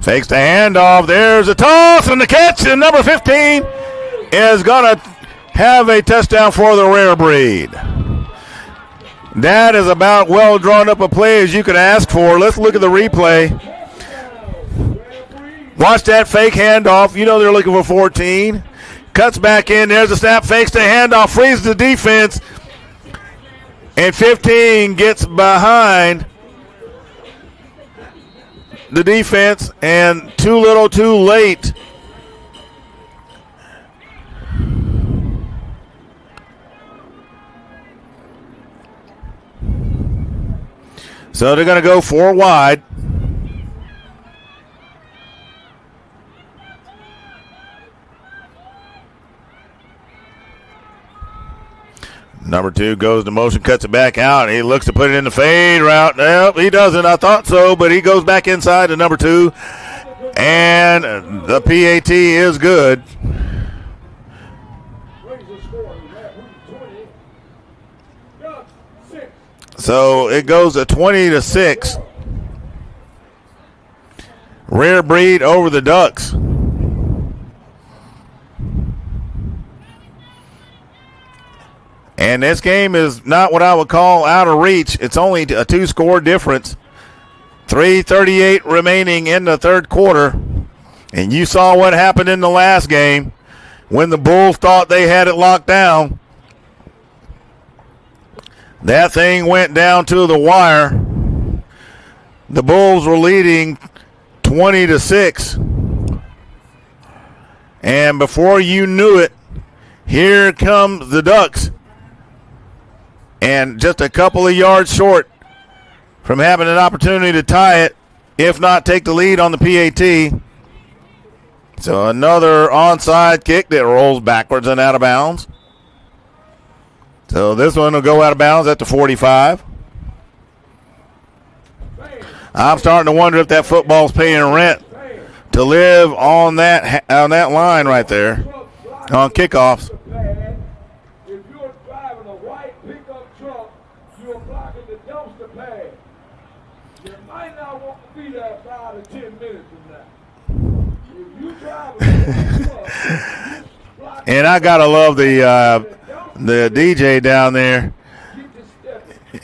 Fakes the handoff. There's a toss and the catch. And number 15 is going to have a touchdown for the Rarebreed. That is about well drawn up a play as you could ask for. Let's look at the replay. Watch that fake handoff. You know they're looking for 14. Cuts back in. There's a snap. Fakes the handoff. Freezes the defense. And 15 gets behind the defense, and too little too late. So they're going to go 4 wide. Number 2 goes to motion, cuts it back out. He looks to put it in the fade route. Nope, he doesn't. I thought so, but he goes back inside to number 2. And the PAT is good. So it goes to 20-6. Rarebreed over the Ducks. And this game is not what I would call out of reach. It's only a 2-score difference. 3:38 remaining in the third quarter. And you saw what happened in the last game when the Bulls thought they had it locked down. That thing went down to the wire. The Bulls were leading 20-6. And before you knew it, here comes the Ducks. And just a couple of yards short from having an opportunity to tie it, if not take the lead on the PAT. So another onside kick that rolls backwards and out of bounds. So this one will go out of bounds at the 45. I'm starting to wonder if that football's paying rent to live on that line right there on kickoffs. And I gotta love the DJ down there.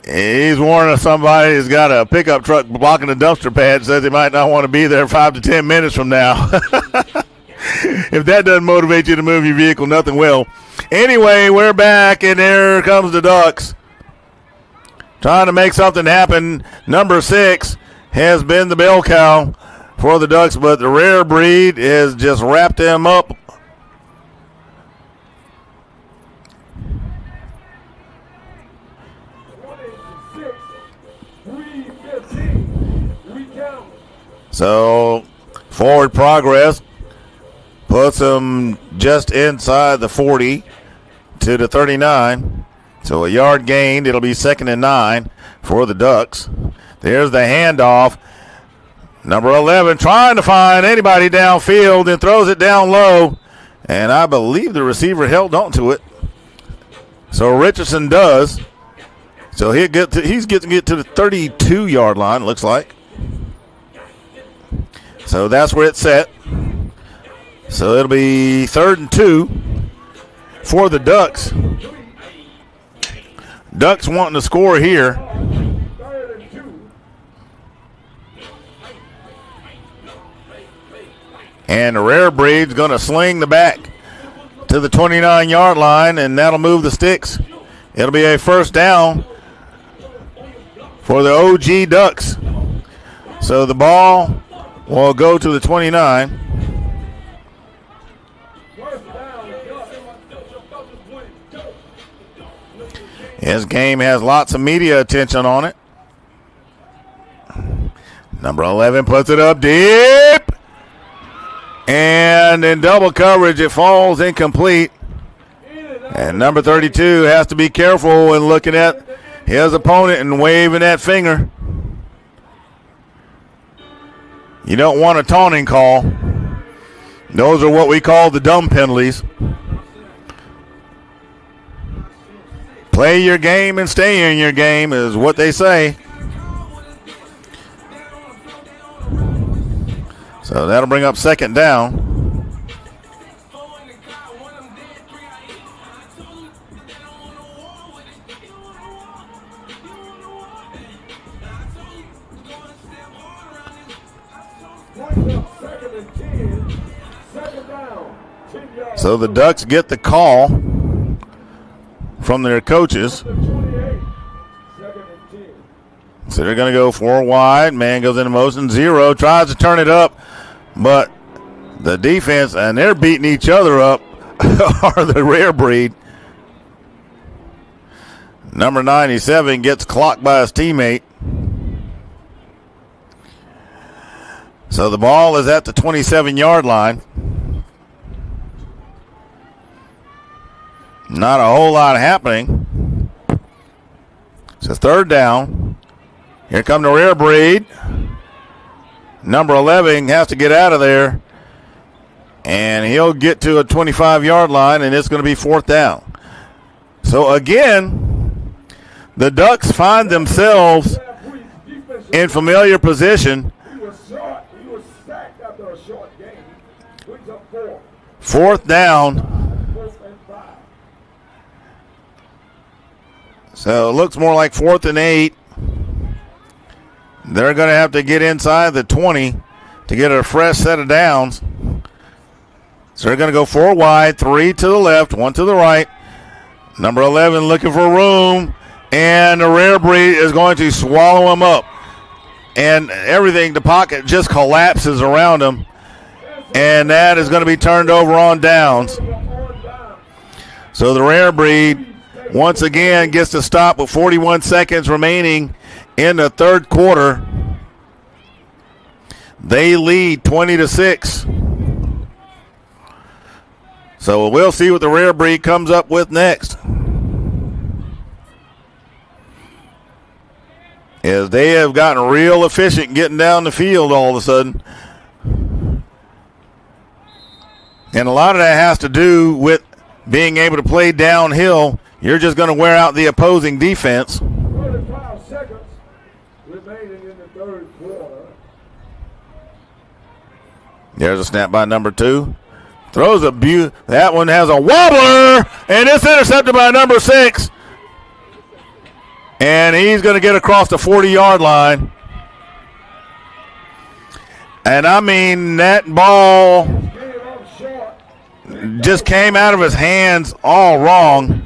He's warning somebody who's got a pickup truck blocking the dumpster pad. Says he might not want to be there 5 to 10 minutes from now. If that doesn't motivate you to move your vehicle, nothing will. Anyway, we're back, and there comes the Ducks trying to make something happen. Number 6 has been the bell cow for the Ducks, but the Rarebreed has just wrapped them up. So forward progress puts them just inside the 40 to the 39. So a yard gained. It'll be 2nd and 9 for the Ducks. There's the handoff. Number 11 trying to find anybody downfield and throws it down low. And I believe the receiver held on to it. So Richardson does. So he's getting to get to the 32-yard line, looks like. So that's where it's set. So it'll be 3rd and 2 for the Ducks. Ducks wanting to score here. And the Rarebreeds going to sling the back to the 29-yard line, and that'll move the sticks. It'll be a first down for the OG Ducks. So the ball will go to the 29. This game has lots of media attention on it. Number 11 puts it up deep. And in double coverage, it falls incomplete. And number 32 has to be careful when looking at his opponent and waving that finger. You don't want a taunting call. Those are what we call the dumb penalties. Play your game and stay in your game is what they say. So that'll bring up 2nd down. So the Ducks get the call from their coaches. So they're going to go 4 wide. Man goes into motion. 0. Tries to turn it up. But the defense, and they're beating each other up, are the Rarebreed. Number 97 gets clocked by his teammate. So the ball is at the 27-yard line. Not a whole lot happening. It's a 3rd down. Here come the Rarebreed. Number 11 has to get out of there. And he'll get to a 25-yard line, and it's going to be 4th down. So, again, the Ducks find themselves in familiar position. 4th down. So it looks more like 4th and 8. They're going to have to get inside the 20 to get a fresh set of downs. So they're going to go 4 wide, 3 to the left, 1 to the right. Number 11 looking for room, and the Rarebreed is going to swallow him up. And everything, the pocket just collapses around him, and that is going to be turned over on downs. So the Rarebreed once again gets to stop with 41 seconds remaining in the 3rd quarter. They lead 20-6. So we'll see what the Rarebreed comes up with next. As they have gotten real efficient getting down the field all of a sudden. And a lot of that has to do with being able to play downhill. You're just going to wear out the opposing defense. 35 seconds remaining in the 3rd quarter. There's a snap by number 2. Throws a that one has a wobbler, and it's intercepted by number 6. And he's going to get across the 40-yard line. And I mean, that ball just came out of his hands all wrong.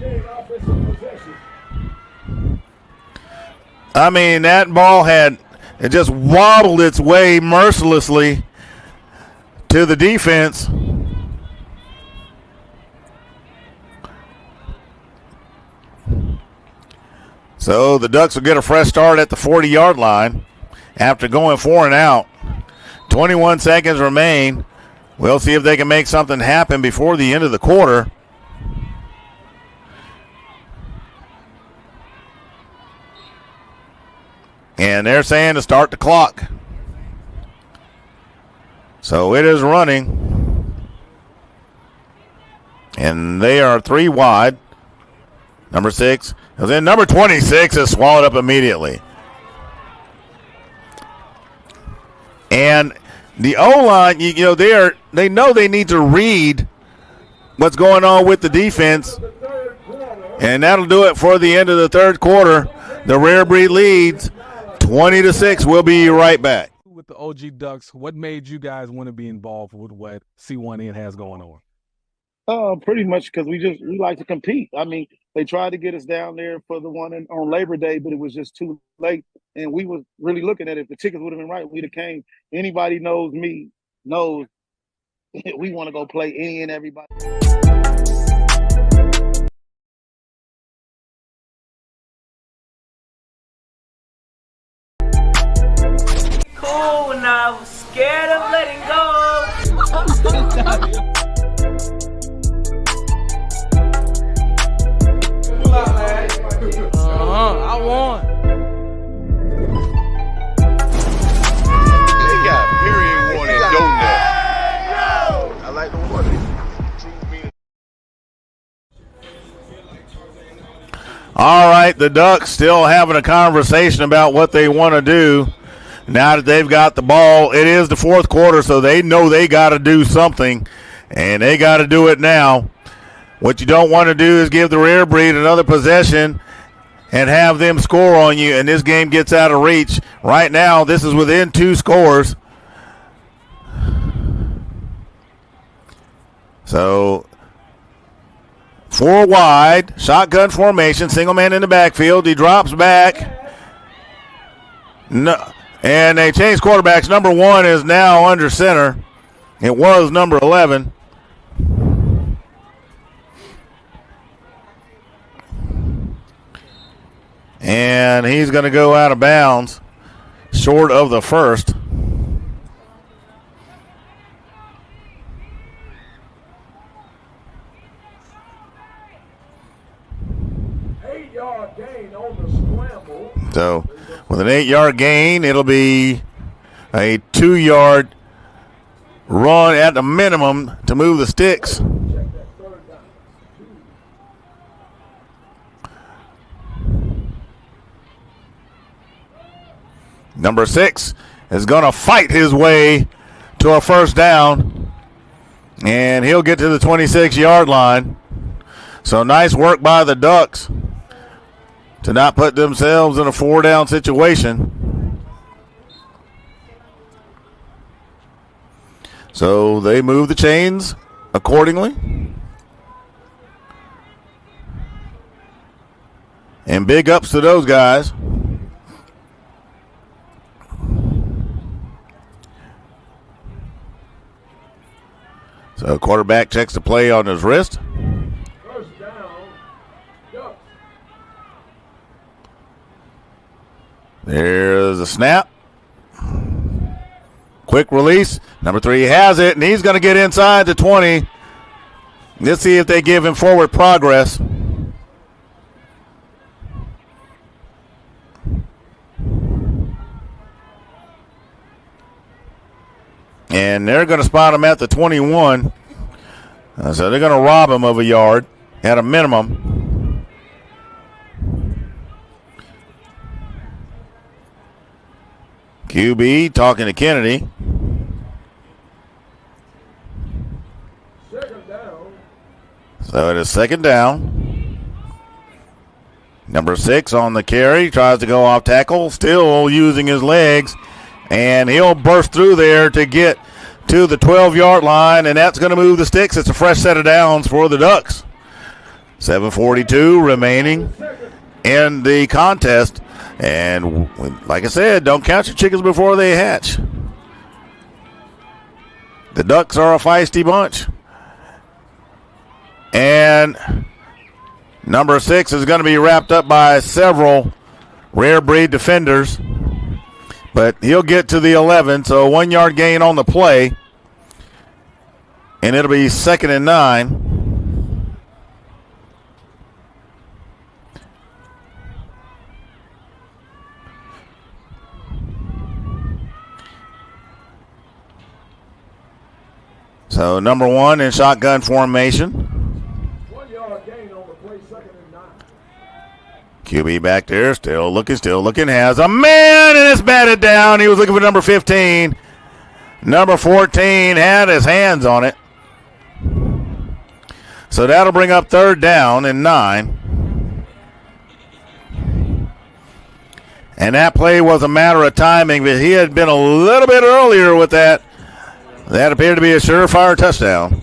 I mean, that ball it just wobbled its way mercilessly to the defense. So the Ducks will get a fresh start at the 40-yard line after going 4 and out. 21 seconds remain. We'll see if they can make something happen before the end of the quarter. And they're saying to start the clock. So it is running. And they are 3 wide. Number 6. And then number 26 is swallowed up immediately. And the O-line, they know they need to read what's going on with the defense. And that'll do it for the end of the third quarter. The Rarebreed leads 20-6. We'll be right back. With the OG Ducks, what made you guys want to be involved with what C1N has going on? Pretty much because we like to compete. I mean, they tried to get us down there for the one on Labor Day, but it was just too late. And we was really looking at it. If the tickets would have been right, we'd have came. Anybody knows me knows we want to go play any and everybody. Cool, now scared of letting go. I won. They got period one and donut. I like the water. All right, the Ducks still having a conversation about what they want to do. Now that they've got the ball, it is the fourth quarter, so they know they got to do something, and they got to do it now. What you don't want to do is give the Rarebreed another possession and have them score on you, and this game gets out of reach. Right now, this is within 2 scores. So 4 wide, shotgun formation, single man in the backfield. He drops back. No. And they changed quarterbacks. Number 1 is now under center. It was number 11. And he's going to go out of bounds short of the first. So with an 8-yard gain, it'll be a 2-yard run at the minimum to move the sticks. Number 6 is going to fight his way to a first down, and he'll get to the 26-yard line. So nice work by the Ducks to not put themselves in a 4-down situation. So they move the chains accordingly. And big ups to those guys. So quarterback checks the play on his wrist. First down, Ducks. There's a snap. Quick release. Number 3 has it, and he's going to get inside the 20. Let's see if they give him forward progress. And they're going to spot him at the 21. So they're going to rob him of a yard at a minimum. QB talking to Kennedy. Second down. So it is second down. Number 6 on the carry. Tries to go off tackle. Still using his legs. And he'll burst through there to get to the 12-yard line, and that's going to move the sticks. It's a fresh set of downs for the Ducks. 7:42 remaining in the contest. And like I said, don't count your chickens before they hatch. The Ducks are a feisty bunch. And number 6 is going to be wrapped up by several Rarebreed defenders. But he'll get to the 11, so a 1-yard gain on the play. And it'll be 2nd and 9. So number 1 in shotgun formation. QB back there, still looking, has a man, and it's batted down. He was looking for number 15. Number 14 had his hands on it. So that'll bring up 3rd down and 9. And that play was a matter of timing, but he had been a little bit earlier with that. That appeared to be a surefire touchdown.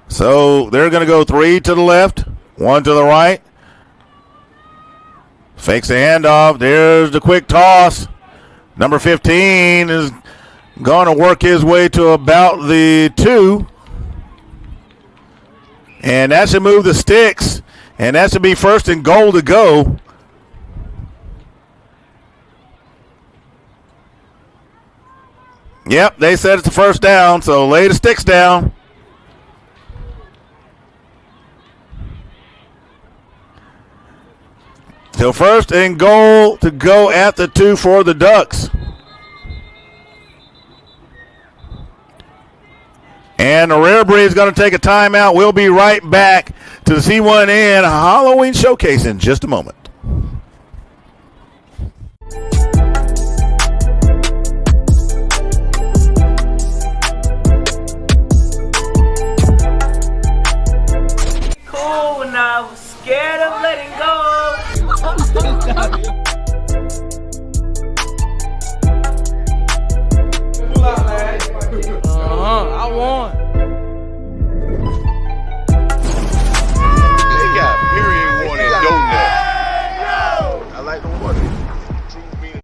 So they're going to go 3 to the left, 1 to the right. Fakes the handoff. There's the quick toss. Number 15 is going to work his way to about the 2. And that should move the sticks. And that should be 1st and goal to go. Yep, they said it's a 1st down, so lay the sticks down. So 1st and goal to go at the 2 for the Ducks. And the Rarebreeds is going to take a timeout. We'll be right back to the C1N Halloween Showcase in just a moment. Cool now, scared of letting go. I won. They got period one and donut. I like the water.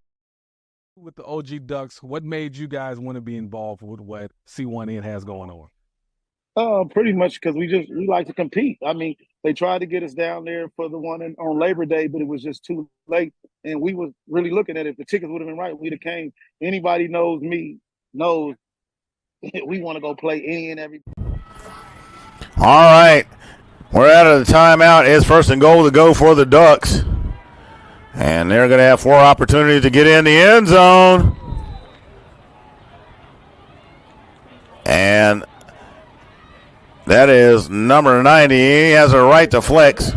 With the OG Ducks, what made you guys want to be involved with what C1N has going on? Pretty much because we like to compete. I mean, they tried to get us down there for the one on Labor Day, but it was just too late. And we was really looking at it. If the tickets would have been right, we'd have came. Anybody knows me knows we want to go play any and every. All right. We're out of the timeout. It's 1st and goal to go for the Ducks. And they're going to have 4 opportunities to get in the end zone. And that is number 90. He has a right to flex.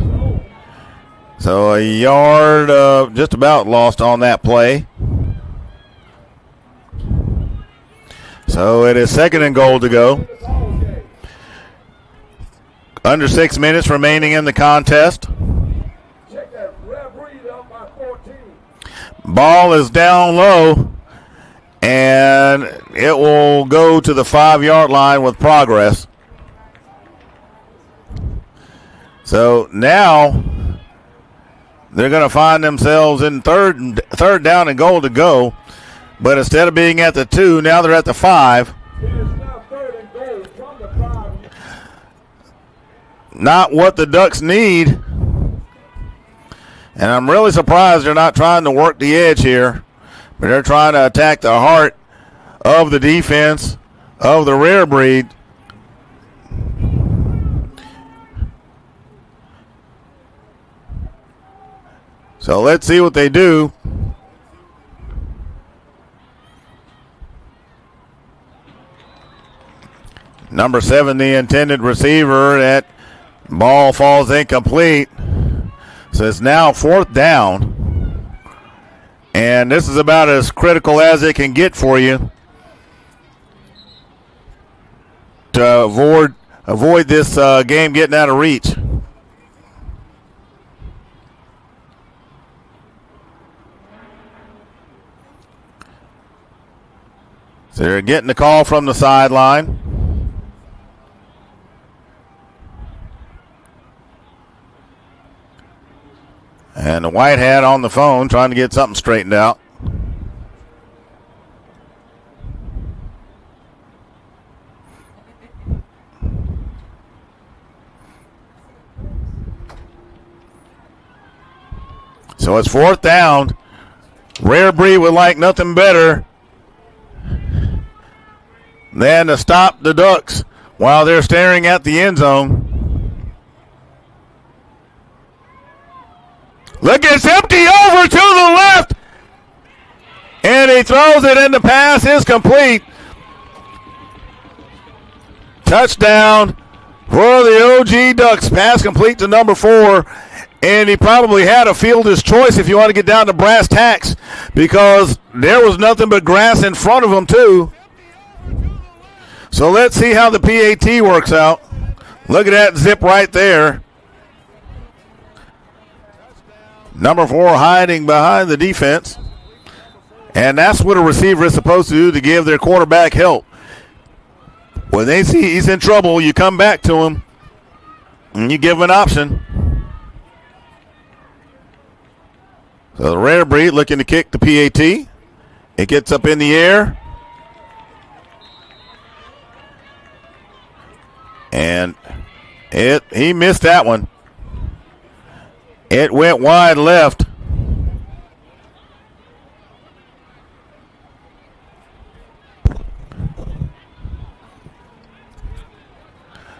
So a yard just about lost on that play. So it is 2nd and goal to go. Under 6 minutes remaining in the contest. Ball is down low, and it will go to the 5-yard line with progress. So now they're going to find themselves in third down and goal to go. But instead of being at the 2, now they're at the 5. Not what the Ducks need. And I'm really surprised they're not trying to work the edge here. But they're trying to attack the heart of the defense of the Rarebreed. So let's see what they do. Number 7, the intended receiver. That ball falls incomplete. So it's now 4th down. And this is about as critical as it can get for you to avoid this game getting out of reach. So they're getting the call from the sideline. And the white hat on the phone trying to get something straightened out. So it's 4th down. Rarebreed would like nothing better than to stop the Ducks while they're staring at the end zone. Look, it's empty over to the left. And he throws it, and the pass is complete. Touchdown for the OG Ducks. Pass complete to number 4. And he probably had a fielder's choice if you want to get down to brass tacks, because there was nothing but grass in front of him too. So let's see how the PAT works out. Look at that zip right there. Number 4 hiding behind the defense. And that's what a receiver is supposed to do, to give their quarterback help. When they see he's in trouble, you come back to him and you give him an option. So the Rarebreed looking to kick the PAT. It gets up in the air. And he missed that one. It went wide left.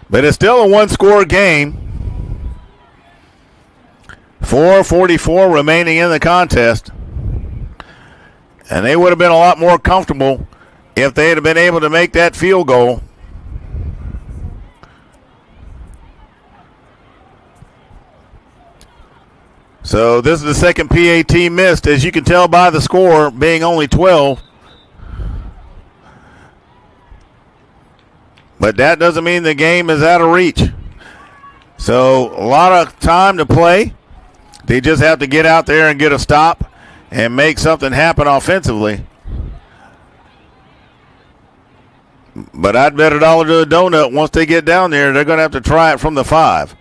But it's still a one-score game. 4:44 remaining in the contest. And they would have been a lot more comfortable if they had been able to make that field goal. So this is the second PAT missed, as you can tell by the score being only 12. But that doesn't mean the game is out of reach. So a lot of time to play. They just have to get out there and get a stop and make something happen offensively. But I'd bet $1 to a donut once they get down there, they're going to have to try it from the 5.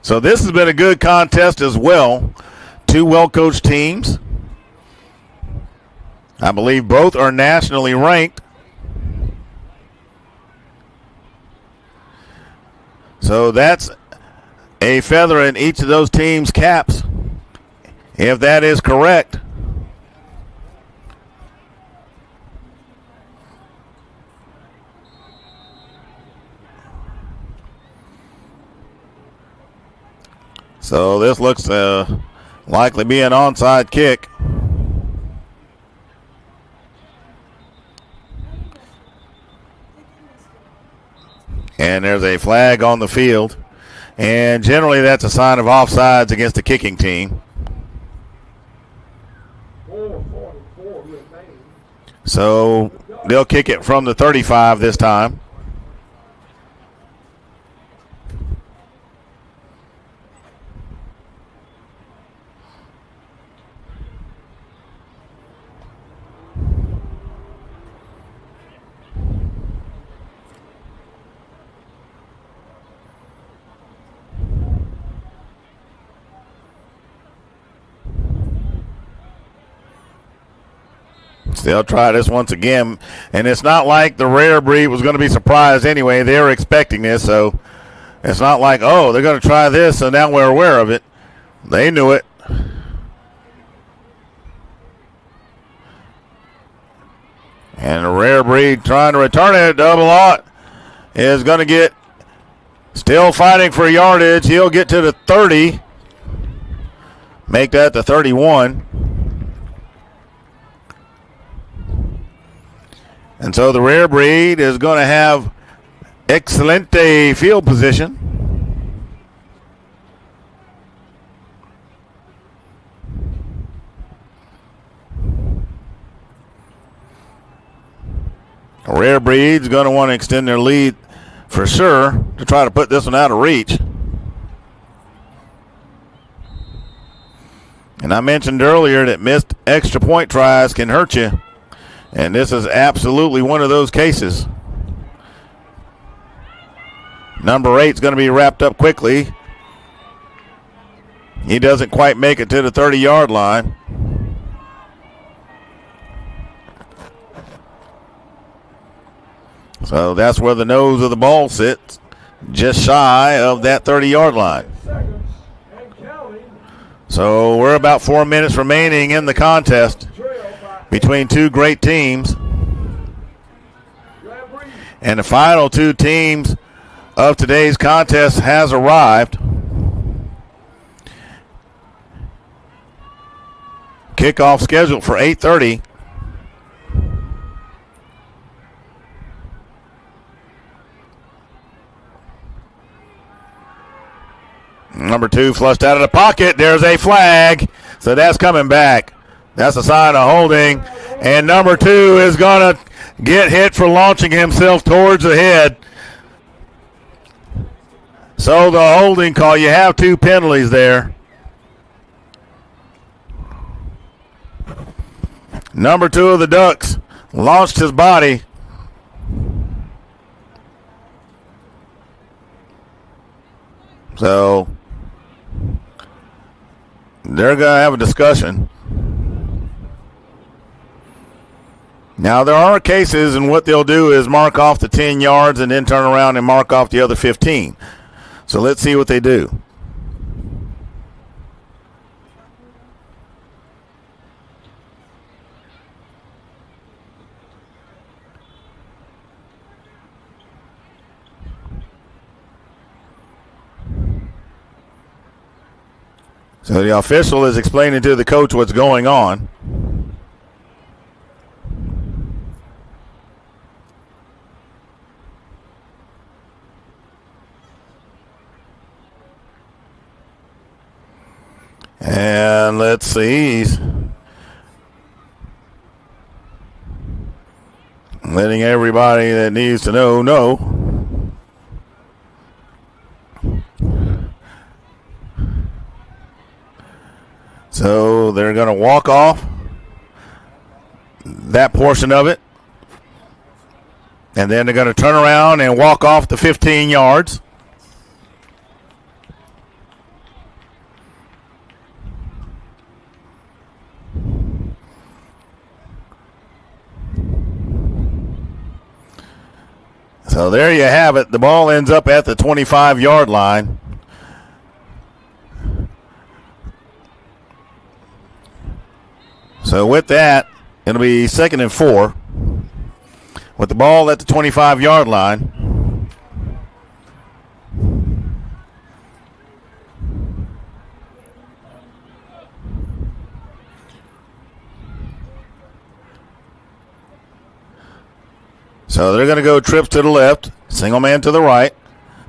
So this has been a good contest as well. 2 well-coached teams. I believe both are nationally ranked. So that's a feather in each of those teams' caps, if that is correct. So this looks likely be an onside kick. And there's a flag on the field. And generally that's a sign of offsides against the kicking team. So they'll kick it from the 35 this time. They'll try this once again, and it's not like the Rarebreed was going to be surprised anyway. They were expecting this, so it's not like, oh, they're going to try this, so now we're aware of it. They knew it. And the Rarebreed trying to return it. Double Aught is going to get, still fighting for yardage. He'll get to the 30. Make that the 31. And so the Rarebreed is going to have excelente field position. The Rarebreed's going to want to extend their lead for sure to try to put this one out of reach. And I mentioned earlier that missed extra point tries can hurt you. And this is absolutely one of those cases. Number 8 is going to be wrapped up quickly. He doesn't quite make it to the 30-yard line. So that's where the nose of the ball sits, just shy of that 30-yard line. So we're about 4 minutes remaining in the contest between two great teams. And the final 2 teams of today's contest has arrived. Kickoff scheduled for 8:30. Number 2 flushed out of the pocket. There's a flag. So that's coming back. That's a sign of holding. And number 2 is going to get hit for launching himself towards the head. So the holding call, you have 2 penalties there. Number 2 of the Ducks launched his body. So they're going to have a discussion. Now, there are cases, and what they'll do is mark off the 10 yards and then turn around and mark off the other 15. So let's see what they do. So the official is explaining to the coach what's going on. And let's see. He's letting everybody that needs to know. So they're going to walk off that portion of it. And then they're going to turn around and walk off the 15 yards. So there you have it. The ball ends up at the 25-yard line. So with that, it'll be 2nd and 4 with the ball at the 25-yard line. So they're going to go trips to the left, single man to the right.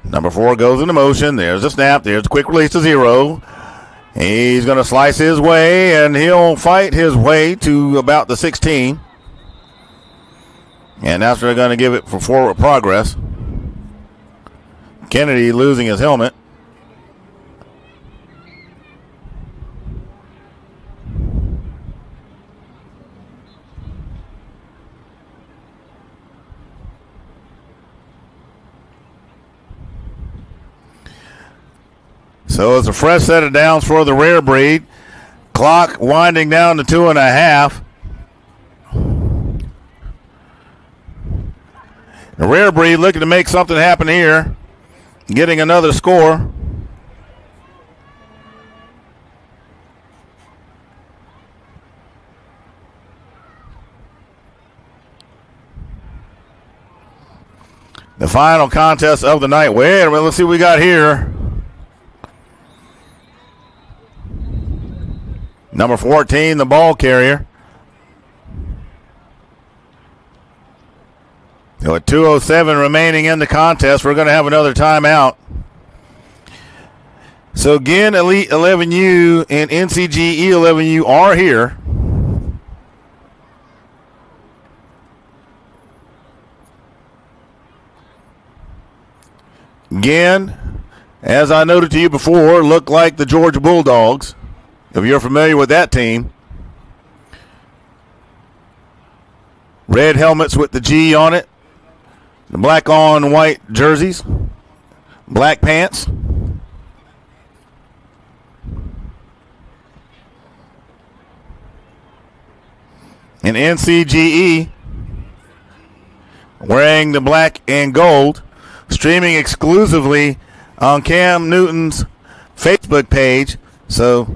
Number 4 goes into motion. There's a snap. There's a quick release to 0. He's going to slice his way, and he'll fight his way to about the 16. And that's where they're going to give it for forward progress. Kennedy losing his helmet. So it's a fresh set of downs for the Rarebreed. Clock winding down to 2.5. The Rarebreed looking to make something happen here. Getting another score. The final contest of the night. Wait a minute, let's see what we got here. Number 14, the ball carrier. So with 2:07 remaining in the contest, we're going to have another timeout. So again, Elite 11U and NCGE 11U are here. Again, as I noted to you before, look like the Georgia Bulldogs. If you're familiar with that team. Red helmets with the G on it. The black on white jerseys. Black pants. And NCGE wearing the black and gold. Streaming exclusively on Cam Newton's Facebook page. So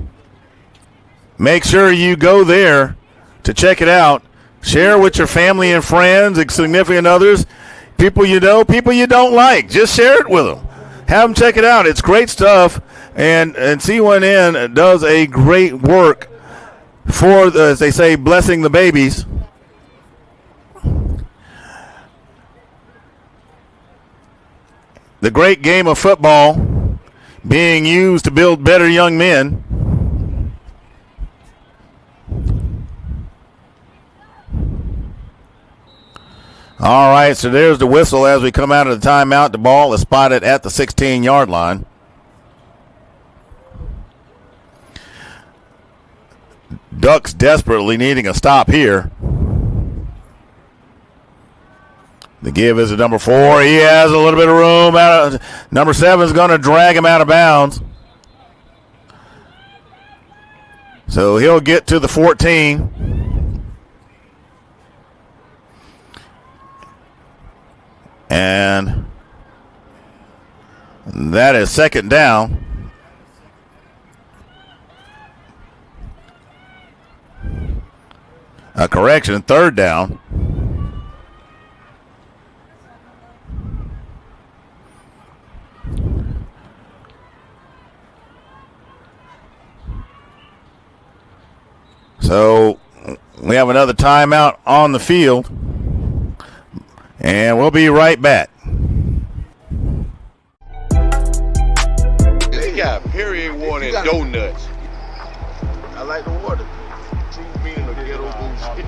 make sure you go there to check it out. Share with your family and friends and significant others. People you know, people you don't like. Just share it with them. Have them check it out. It's great stuff. And C1N does a great work for, as they say, blessing the babies. The great game of football being used to build better young men. All right, so there's the whistle as we come out of the timeout. The ball is spotted at the 16-yard line. Ducks desperately needing a stop here. The give is to number 4. He has a little bit of room. Number 7 is going to drag him out of bounds. So he'll get to the 14. And that is second down. A correction, third down. So we have another timeout on the field, and we'll be right back. They got period water and donuts. I like the water. True meaning of ghetto bullshit.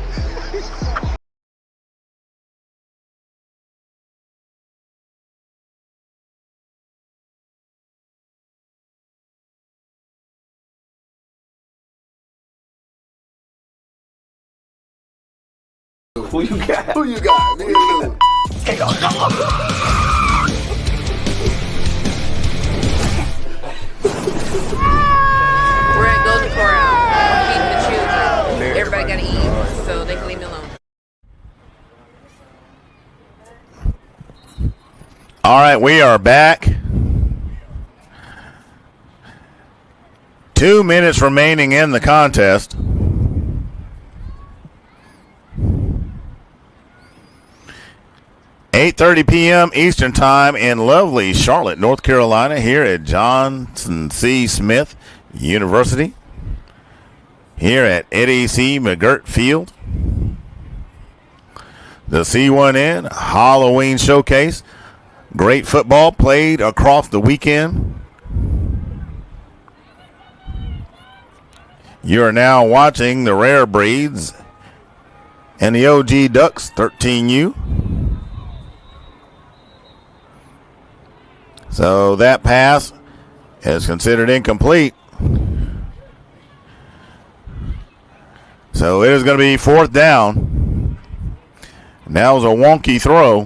Who you got? Who you got? Me and Lou. We're at Golden Corral. We're feeding the children. Everybody got to eat, so they can leave me alone. All right, we are back. 2 minutes remaining in the contest. $8:30 p.m. Eastern Time in lovely Charlotte, North Carolina, here at Johnson C. Smith University, here at Eddie C. McGirt Field. The C1N Halloween Showcase. Great football played across the weekend. You are now watching the Rarebreeds and the OG Ducks 13U. So that pass is considered incomplete. So it is going to be fourth down. And that was a wonky throw.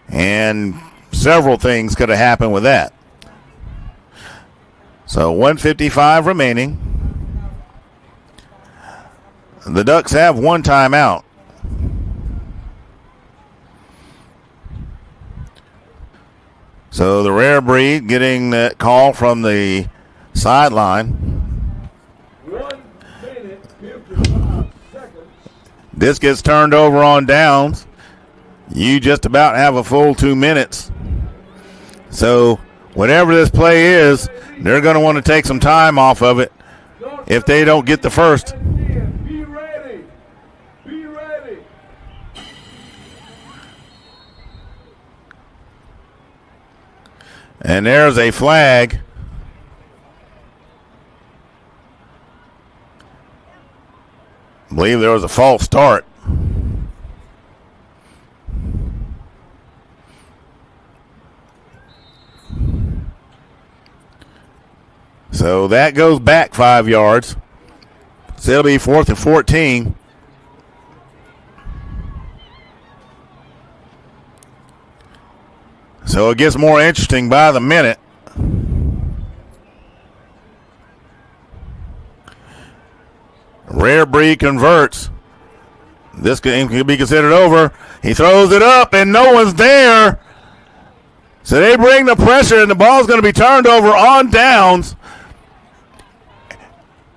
And several things could have happened with that. So 1:55 remaining. The Ducks have one timeout. So the Rarebreed getting that call from the sideline. 1 minute, 55 seconds. This gets turned over on downs. You just about have a full 2 minutes. So whatever this play is, they're going to want to take some time off of it if they don't get the first. Be ready. Be ready. And there's a flag. I believe there was a false start. So that goes back 5 yards. So it'll be 4th and 14. So it gets more interesting by the minute. Rarebreed converts. This game could be considered over. He throws it up, and no one's there. So they bring the pressure, and the ball's going to be turned over on downs.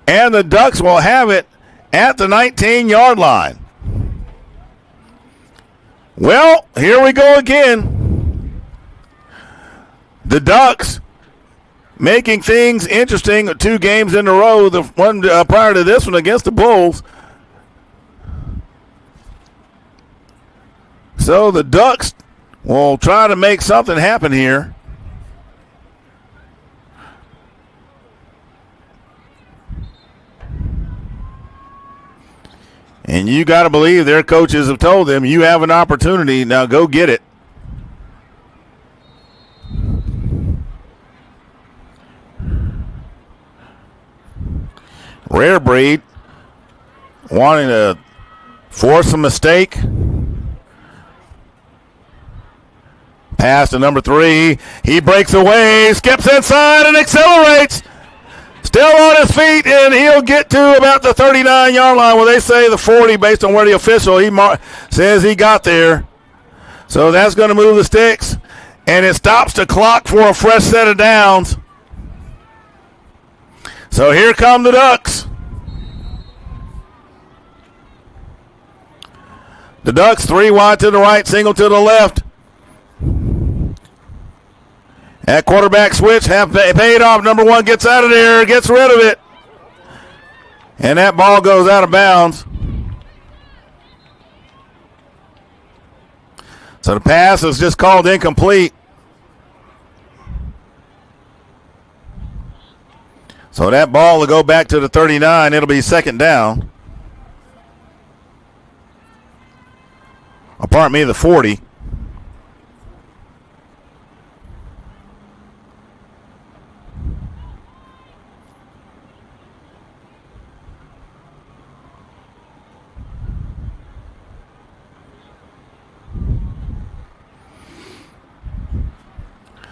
And the Ducks will have it at the 19-yard line. Well, here we go again. The Ducks making things interesting 2 games in a row. The one prior to this one against the Bulls. So the Ducks will try to make something happen here. And you got to believe their coaches have told them, you have an opportunity, now go get it. Rarebreed wanting to force a mistake. Pass to number 3. He breaks away, skips inside, and accelerates. Still on his feet, and he'll get to about the 39-yard line. Well, they say the 40 based on where the official says he got there. So that's going to move the sticks, and it stops the clock for a fresh set of downs. So here come the Ducks. The Ducks 3 wide to the right, single to the left. That quarterback switch, half paid off. Number 1 gets out of there, gets rid of it. And that ball goes out of bounds. So the pass is just called incomplete. So that ball will go back to the 39. It'll be second down. Pardon me, the 40.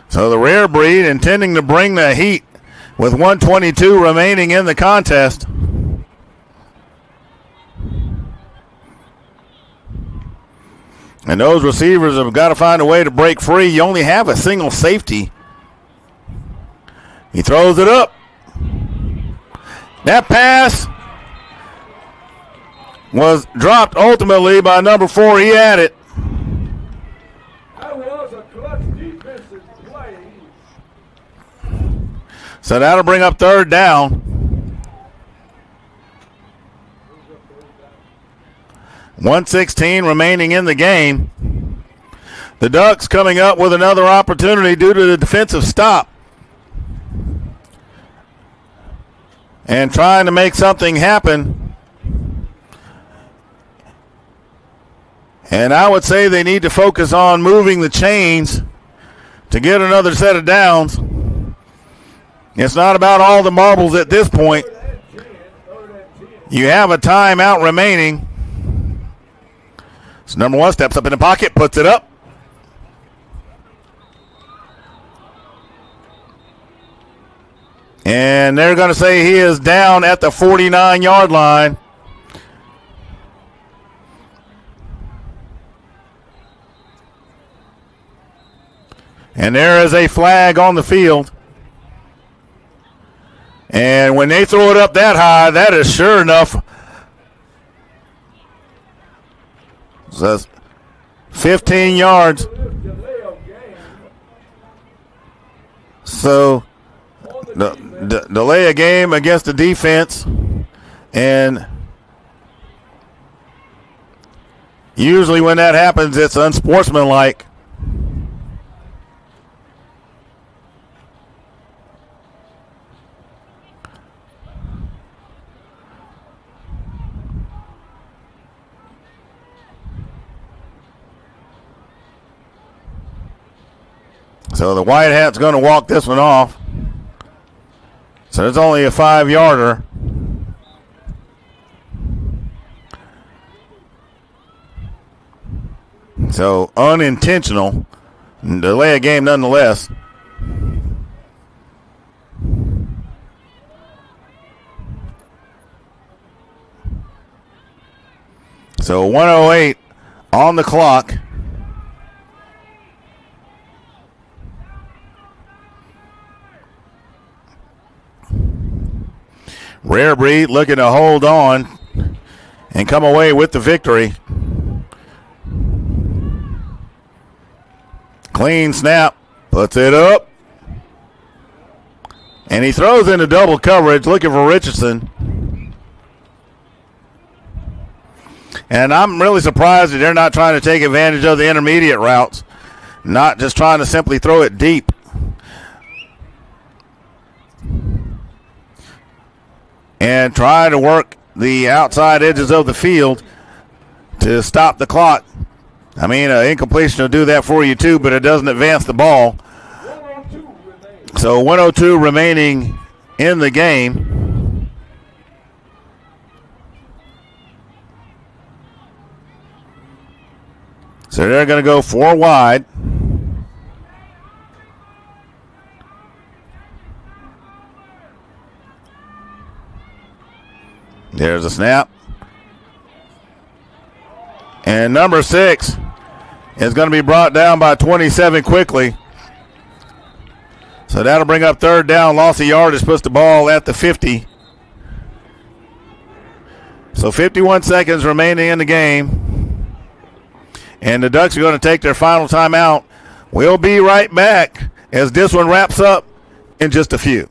So the Rarebreed intending to bring the heat with 1:22 remaining in the contest. And those receivers have got to find a way to break free. You only have a single safety. He throws it up. That pass was dropped ultimately by number 4. He had it. That was a clutch defensive play. So that'll bring up third down. 1:16 remaining in the game. The Ducks coming up with another opportunity due to the defensive stop. And trying to make something happen. And I would say they need to focus on moving the chains to get another set of downs. It's not about all the marbles at this point. You have a timeout remaining. So number 1 steps up in the pocket, puts it up. And they're going to say he is down at the 49-yard line. And there is a flag on the field. And when they throw it up that high, that is sure enough. Says 15 yards. So the delay a game against the defense, and usually when that happens, it's unsportsmanlike. So the White Hat's going to walk this one off. So it's only a 5-yarder. So unintentional. Delay a game nonetheless. So 1:08 on the clock. Rarebreed looking to hold on and come away with the victory. Clean snap, puts it up. And he throws into double coverage looking for Richardson. And I'm really surprised that they're not trying to take advantage of the intermediate routes, not just trying to simply throw it deep. And try to work the outside edges of the field to stop the clock. I mean, an incompletion will do that for you too, but it doesn't advance the ball. So 102 remaining in the game. So they're going to go 4 wide. There's a snap. And number 6 is going to be brought down by 27 quickly. So that'll bring up third down. Loss of yardage puts the ball at the 50. So 51 seconds remaining in the game. And the Ducks are going to take their final timeout. We'll be right back as this one wraps up in just a few.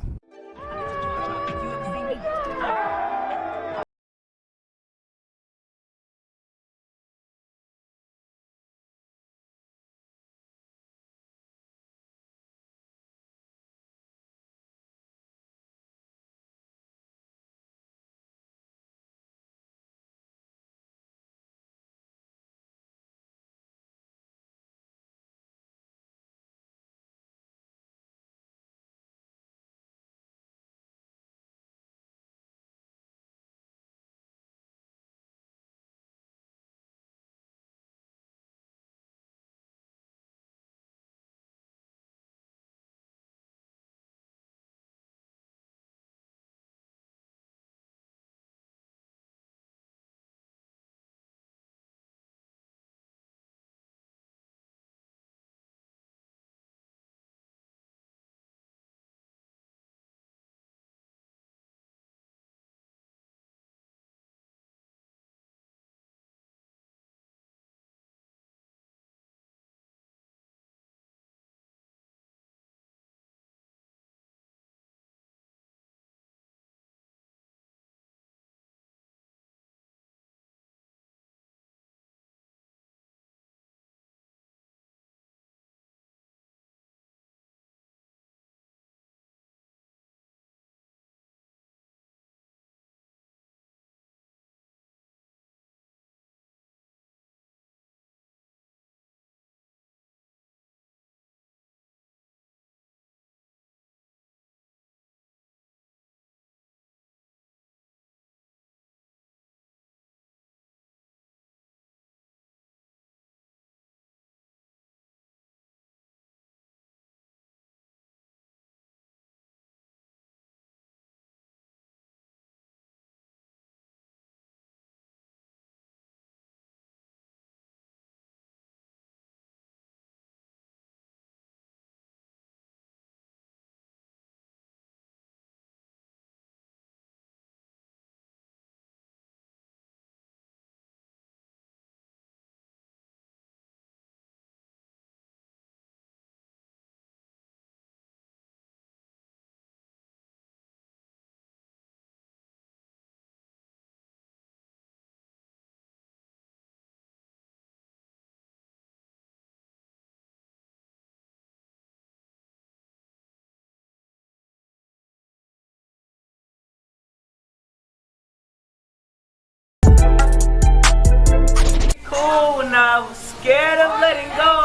Cool now, scared of letting go.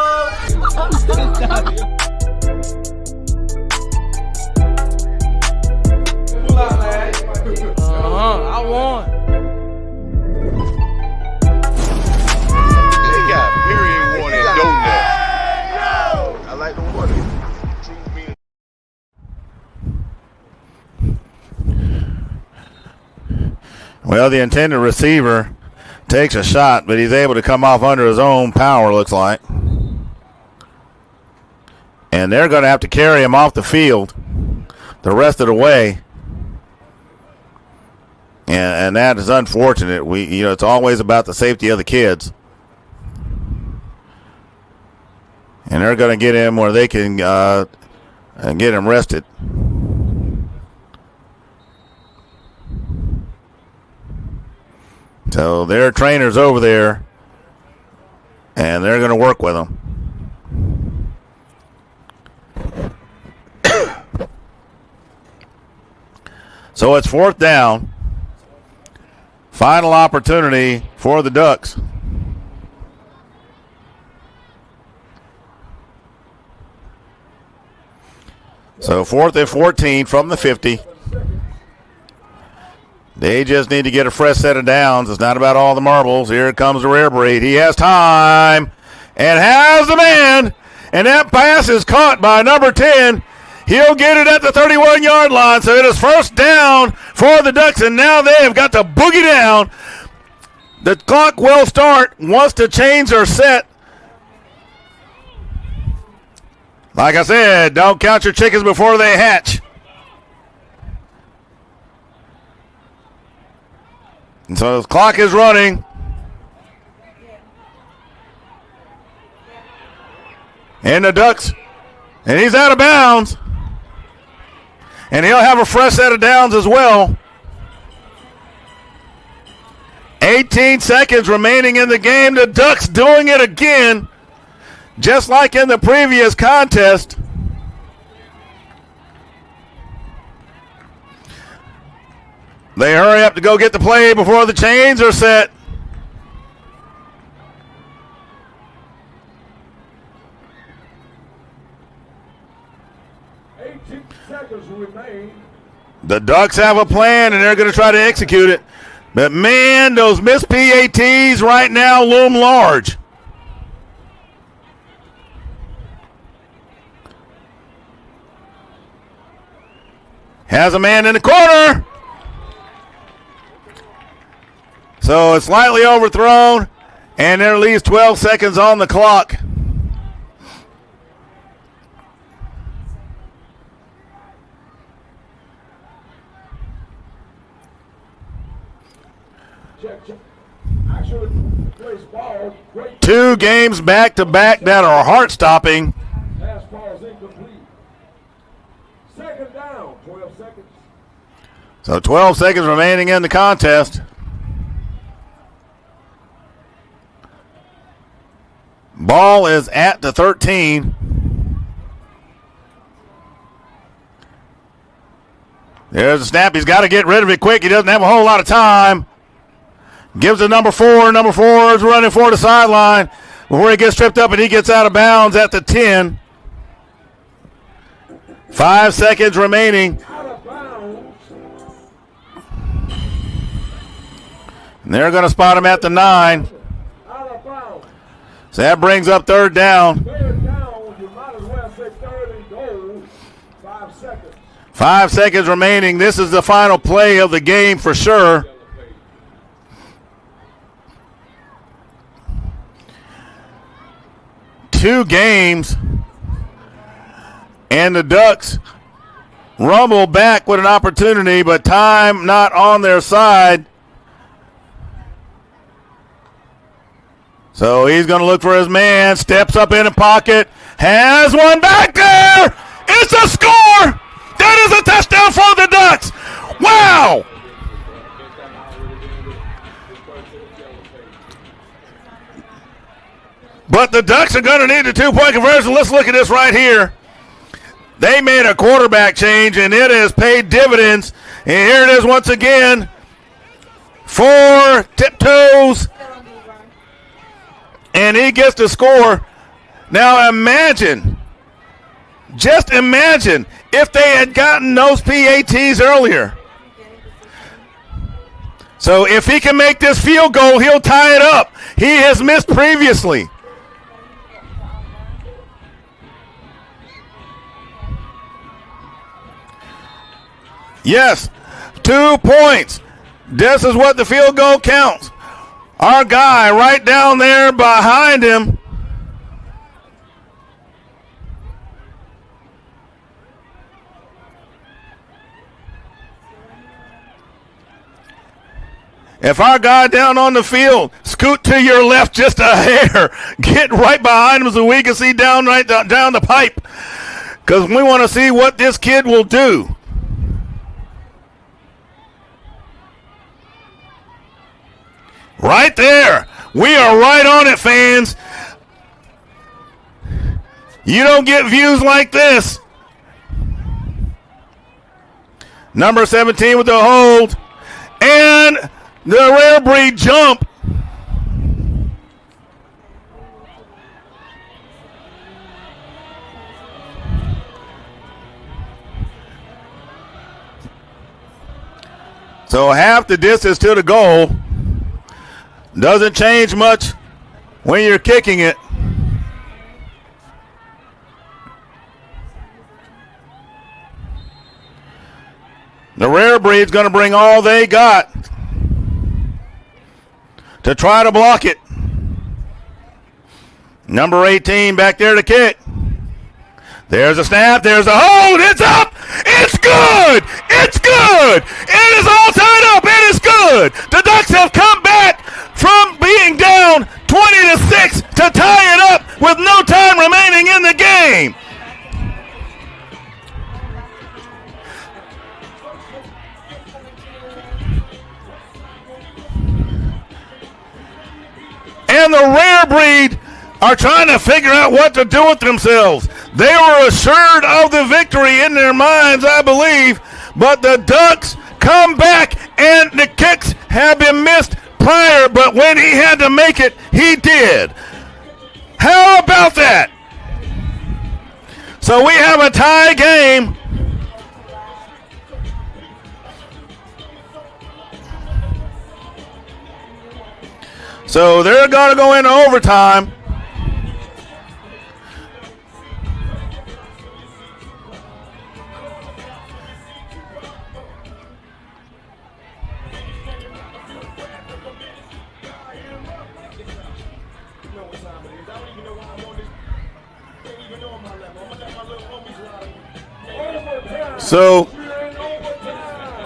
I won. They got period warning donut. I like the water. Well, the intended receiver takes a shot, but he's able to come off under his own power, looks like. And they're going to have to carry him off the field the rest of the way. And that is unfortunate. It's always about the safety of the kids. And they're going to get him where they can get him rested. So their trainer's over there, and they're going to work with them. So it's 4th down. Final opportunity for the Ducks. So 4th and 14 from the 50. They just need to get a fresh set of downs. It's not about all the marbles. Here comes the Rarebreed. He has time and has the man. And that pass is caught by number 10. He'll get it at the 31-yard line. So it is 1st down for the Ducks, and now they have got to boogie down. The clock will start. Wants to change their set. Like I said, don't count your chickens before they hatch. And so the clock is running. And the Ducks, and he's out of bounds. And he'll have a fresh set of downs as well. 18 seconds remaining in the game. The Ducks doing it again, just like in the previous contest. They hurry up to go get the play before the chains are set. The Ducks have a plan, and they're going to try to execute it. But, man, those missed PATs right now loom large. Has a man in the corner. So it's slightly overthrown, and there leaves 12 seconds on the clock. Two games back-to-back that are heart-stopping. Second down, 12 seconds. So 12 seconds remaining in the contest. Ball is at the 13. There's a snap. He's got to get rid of it quick. He doesn't have a whole lot of time. Gives it number 4. Number 4 is running for the sideline before he gets tripped up, and he gets out of bounds at the 10. 5 seconds remaining. And they're going to spot him at the 9. So that brings up 3rd down. Third down, you might as well say 3rd and goal. 5 seconds. 5 seconds remaining. This is the final play of the game for sure. Two games, and the Ducks rumble back with an opportunity, but time not on their side. So he's going to look for his man, steps up in the pocket, has one back there. It's a score. That is a touchdown for the Ducks. Wow. But the Ducks are going to need the 2-point conversion. Let's look at this right here. They made a quarterback change, and it has paid dividends. And here it is once again. 4 tiptoes. And he gets to score. Now imagine, just imagine if they had gotten those PATs earlier. So if he can make this field goal, he'll tie it up. He has missed previously. Yes, 2 points. This is what the field goal counts. Our guy right down there behind him. If our guy down on the field, scoot to your left just a hair, get right behind him so we can see down the pipe, because we want to see what this kid will do. Right there. We are right on it, fans. You don't get views like this. Number 17 with the hold. And the Rarebreed jump. So half the distance to the goal. Doesn't change much when you're kicking it. The Rarebreed's going to bring all they got to try to block it. Number 18 back there to kick. There's a snap. There's a hold. It's up. It's good. It's good. It is all tied up. It is good. The Ducks have come back from being down 20-6 to tie it up with no time remaining in the game. And the Rarebreed are trying to figure out what to do with themselves. They were assured of the victory in their minds, I believe, but the Ducks come back and the kicks have been missed prior, but when he had to make it, he did. How about that? So we have a tie game. So they're going to go into overtime.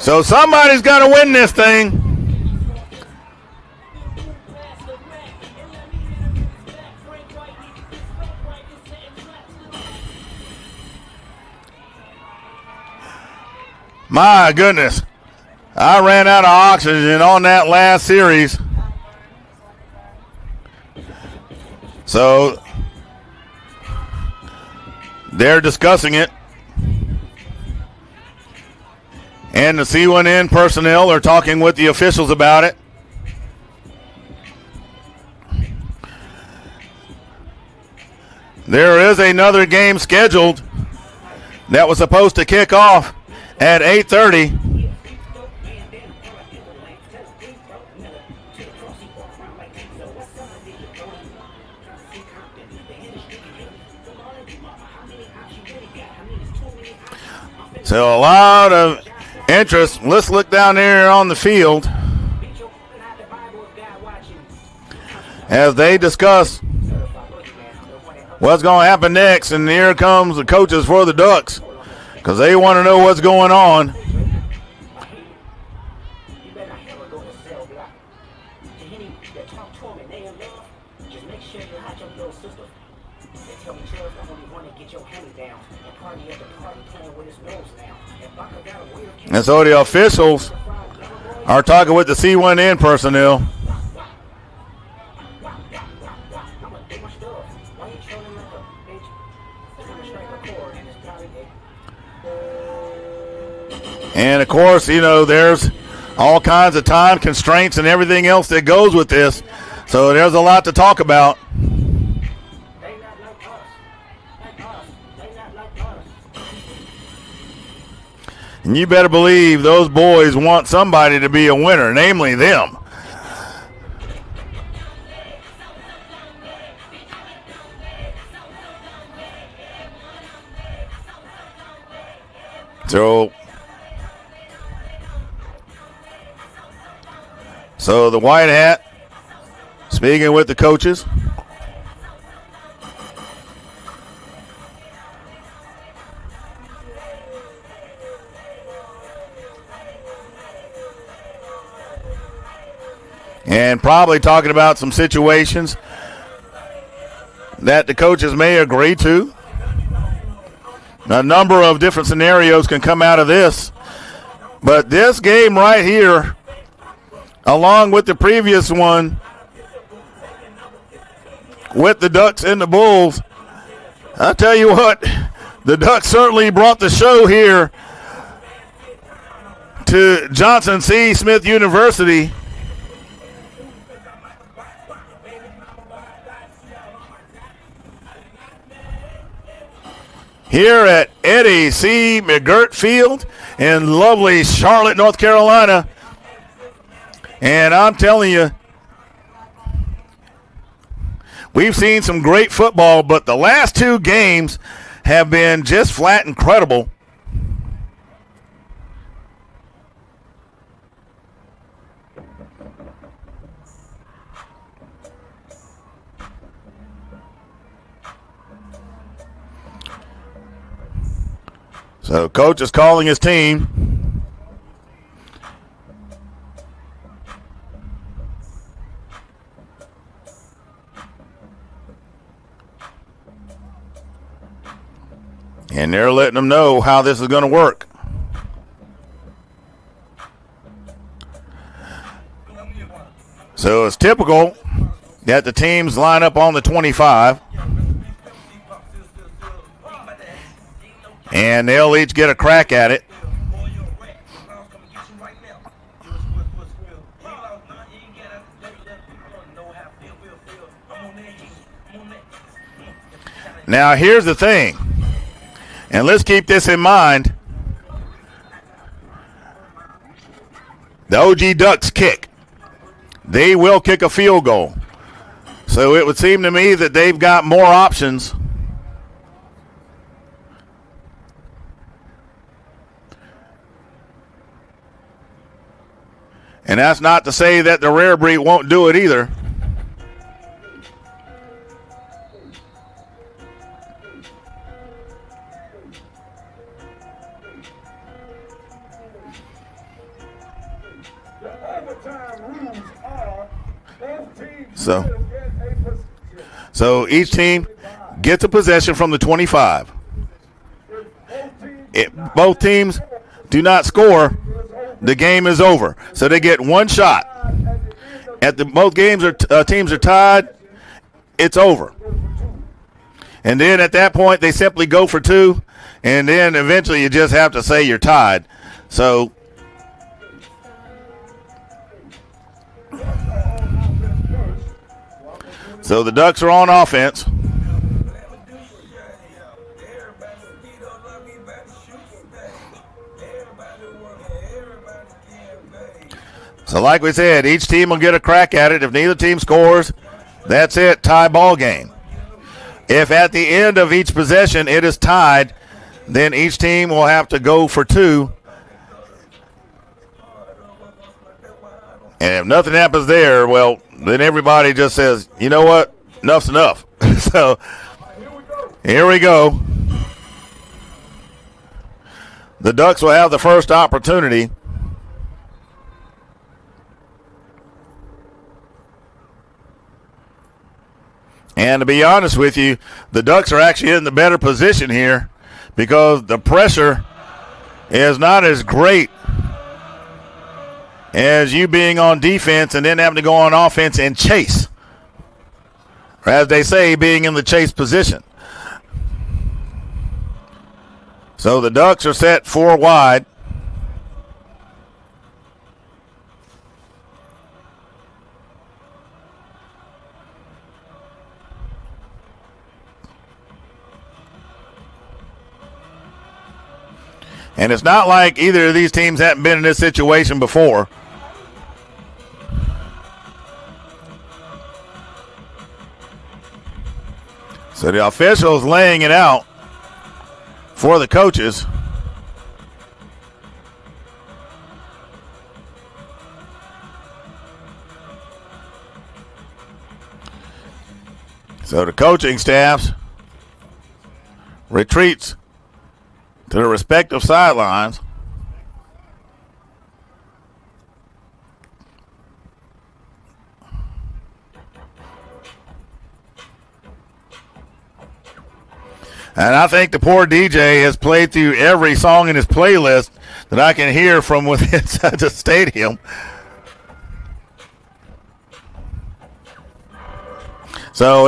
So somebody's got to win this thing. My goodness, I ran out of oxygen on that last series. So they're discussing it. And the C1N personnel are talking with the officials about it. There is another game scheduled that was supposed to kick off at 8:30. So a lot of interest. Let's look down there on the field as they discuss what's going to happen next. And here comes the coaches for the Ducks because they want to know what's going on. And so the officials are talking with the C1N personnel. And, of course, you know, there's all kinds of time constraints and everything else that goes with this. So there's a lot to talk about. And you better believe those boys want somebody to be a winner, namely them. So the white hat speaking with the coaches. And probably talking about some situations that the coaches may agree to. A number of different scenarios can come out of this. But this game right here along with the previous one with the Ducks and the Bulls. I'll tell you what, the Ducks certainly brought the show here to Johnson C. Smith University. Here at Eddie C. McGirt Field in lovely Charlotte, North Carolina. And I'm telling you, we've seen some great football, but the last two games have been just flat incredible. So coach is calling his team. And they're letting them know how this is going to work. So it's typical that the teams line up on the 25. And they'll each get a crack at it. Now, here's the thing, and let's keep this in mind. The OG Ducks kick. They will kick a field goal. So it would seem to me that they've got more options. And that's not to say that the Rarebreed won't do it either. So each team gets a possession from the 25. If both teams do not score, the game is over. So they get one shot. Both teams are tied, it's over. And then at that point, they simply go for two, and then eventually you just have to say you're tied. So the Ducks are on offense. So like we said, each team will get a crack at it. If neither team scores, that's it, tie ball game. If at the end of each possession it is tied, then each team will have to go for two. And if nothing happens there, well, then everybody just says, you know what, enough's enough. So here we go. The Ducks will have the first opportunity. And to be honest with you, the Ducks are actually in the better position here because the pressure is not as great as you being on defense and then having to go on offense and chase. Or as they say, being in the chase position. So the Ducks are set 4 wide. And it's not like either of these teams haven't been in this situation before. So the officials laying it out for the coaches. So the coaching staffs retreats to the respective sidelines. And I think the poor DJ has played through every song in his playlist that I can hear from within the stadium. So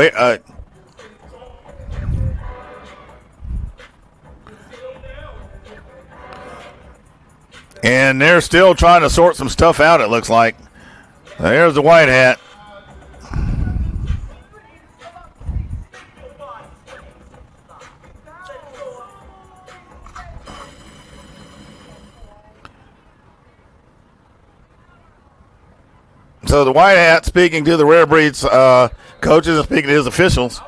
and they're still trying to sort some stuff out, it looks like. There's the white hat. So the white hat speaking to the Rarebreeds coaches and speaking to his officials.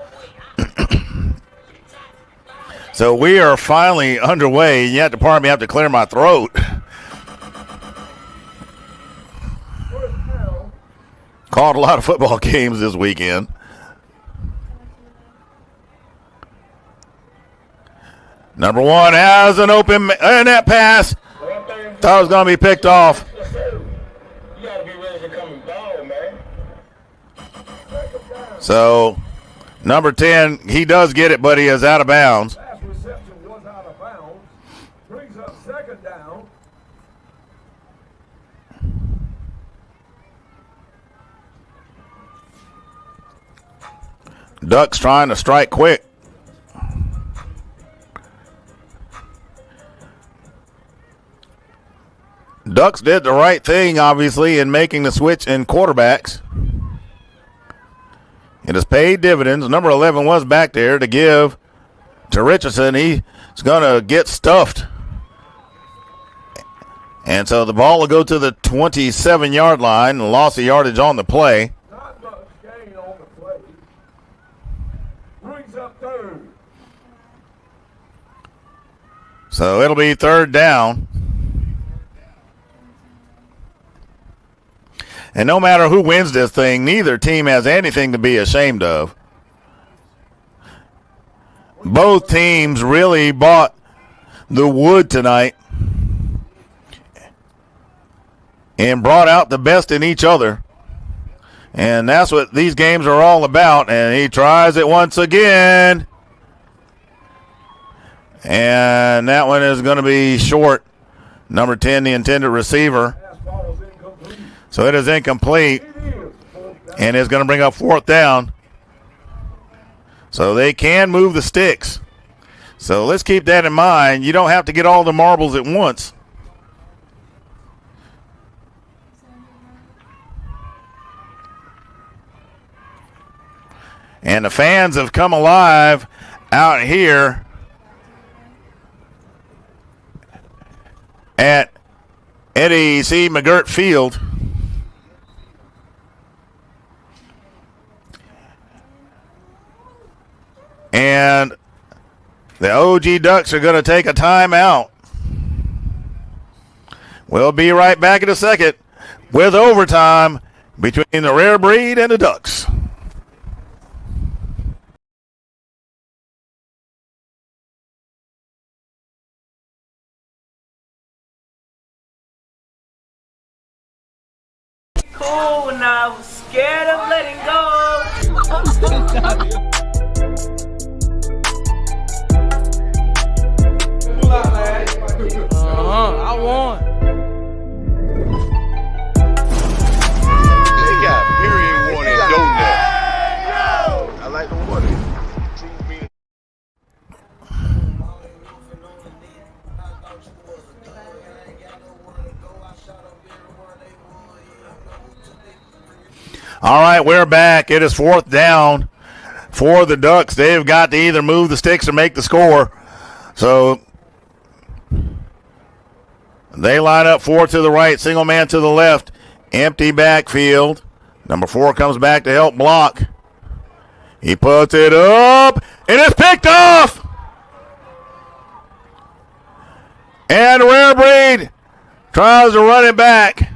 So we are finally underway. You have to pardon me, I have to clear my throat. Called a lot of football games this weekend. Number 1 has an open net pass. Thought it was going to be picked off. So, number 10, he does get it, but he is out of bounds. Last reception was out of bounds. Brings up second down. Ducks trying to strike quick. Ducks did the right thing, obviously, in making the switch in quarterbacks. It has paid dividends. Number 11 was back there to give to Richardson. He's going to get stuffed. And so the ball will go to the 27-yard line. Loss of yardage on the play. Not much gain on the play. Brings up third. So it'll be third down. And no matter who wins this thing, neither team has anything to be ashamed of. Both teams really bought the wood tonight and brought out the best in each other. And that's what these games are all about. And he tries it once again. And that one is going to be short. Number 10, the intended receiver. So it is incomplete, and it's going to bring up fourth down. So they can move the sticks. So let's keep that in mind. You don't have to get all the marbles at once. And the fans have come alive out here at Eddie C. McGirt Field. And the OG Ducks are going to take a timeout. We'll be right back in a second with overtime between the Rarebreed and the Ducks. Cool now, scared of letting go. I won. They got period one and donut. I like the water. True meaning. All right, we're back. It is fourth down for the Ducks. They've got to either move the sticks or make the score. So they line up 4 to the right, single man to the left, empty backfield. Number 4 comes back to help block. He puts it up, and it's picked off. And Rarebreed tries to run it back.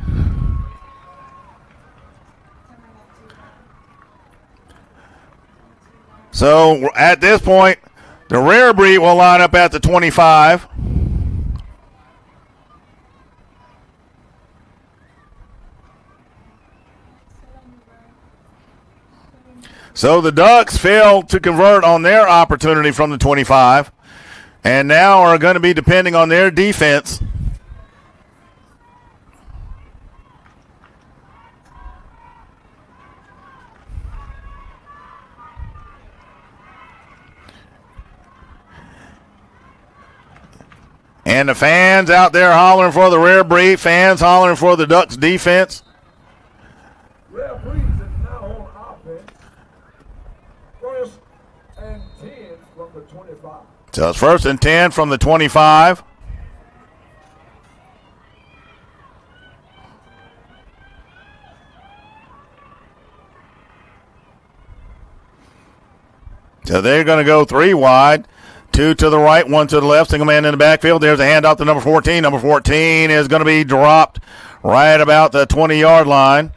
So at this point, the Rarebreed will line up at the 25. So the Ducks failed to convert on their opportunity from the 25 and now are going to be depending on their defense. And the fans out there hollering for the Rarebreed, fans hollering for the Ducks defense. Rarebreeds is now on offense. 1st and 10 from the 25. So it's 1st and 10 from the 25. So they're going to go 3 wide, 2 to the right, 1 to the left, single man in the backfield. There's a handoff to number 14. Number 14 is going to be dropped right about the 20-yard line.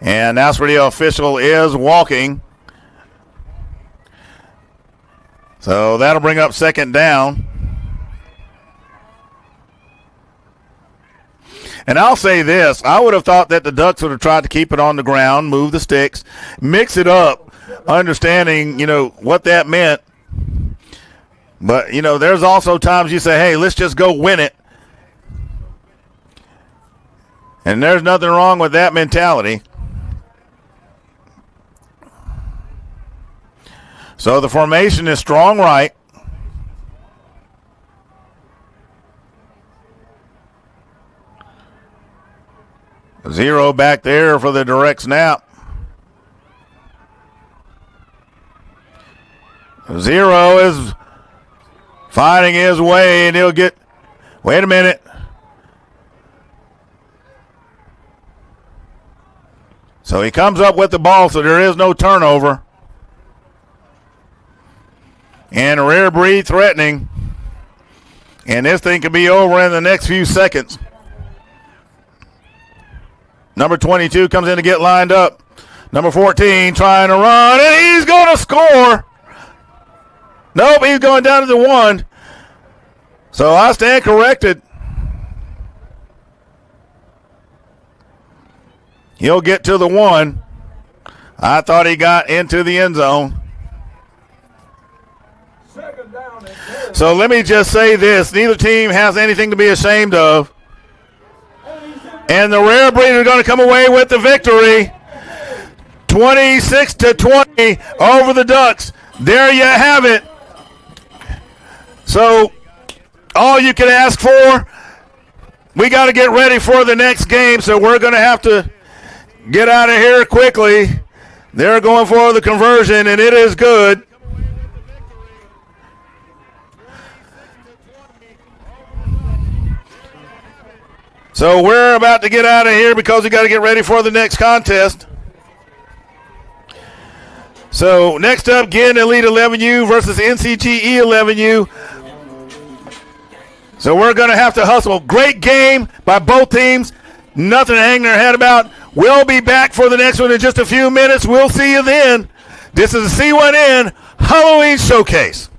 And that's where the official is walking. So that'll bring up 2nd down. And I'll say this, I would have thought that the Ducks would have tried to keep it on the ground, move the sticks, mix it up, understanding, what that meant. But, there's also times you say, hey, let's just go win it. And there's nothing wrong with that mentality. So the formation is strong right. Zero back there for the direct snap. Zero is finding his way, and he'll get, wait a minute. So he comes up with the ball, so there is no turnover. And Rarebreed threatening. And this thing could be over in the next few seconds. Number 22 comes in to get lined up. Number 14 trying to run, and he's going to score. Nope, he's going down to the 1. So I stand corrected. He'll get to the 1. I thought he got into the end zone. So let me just say this. Neither team has anything to be ashamed of. And the Rarebreeds are going to come away with the victory. 26-20 over the Ducks. There you have it. So all you can ask for, we got to get ready for the next game, so we're going to have to get out of here quickly. They're going for the conversion, and it is good. So we're about to get out of here because we got to get ready for the next contest. So next up, again, Elite 11U versus NCGE 11U. So we're going to have to hustle. Great game by both teams. Nothing to hang their head about. We'll be back for the next one in just a few minutes. We'll see you then. This is the C1N Halloween Showcase.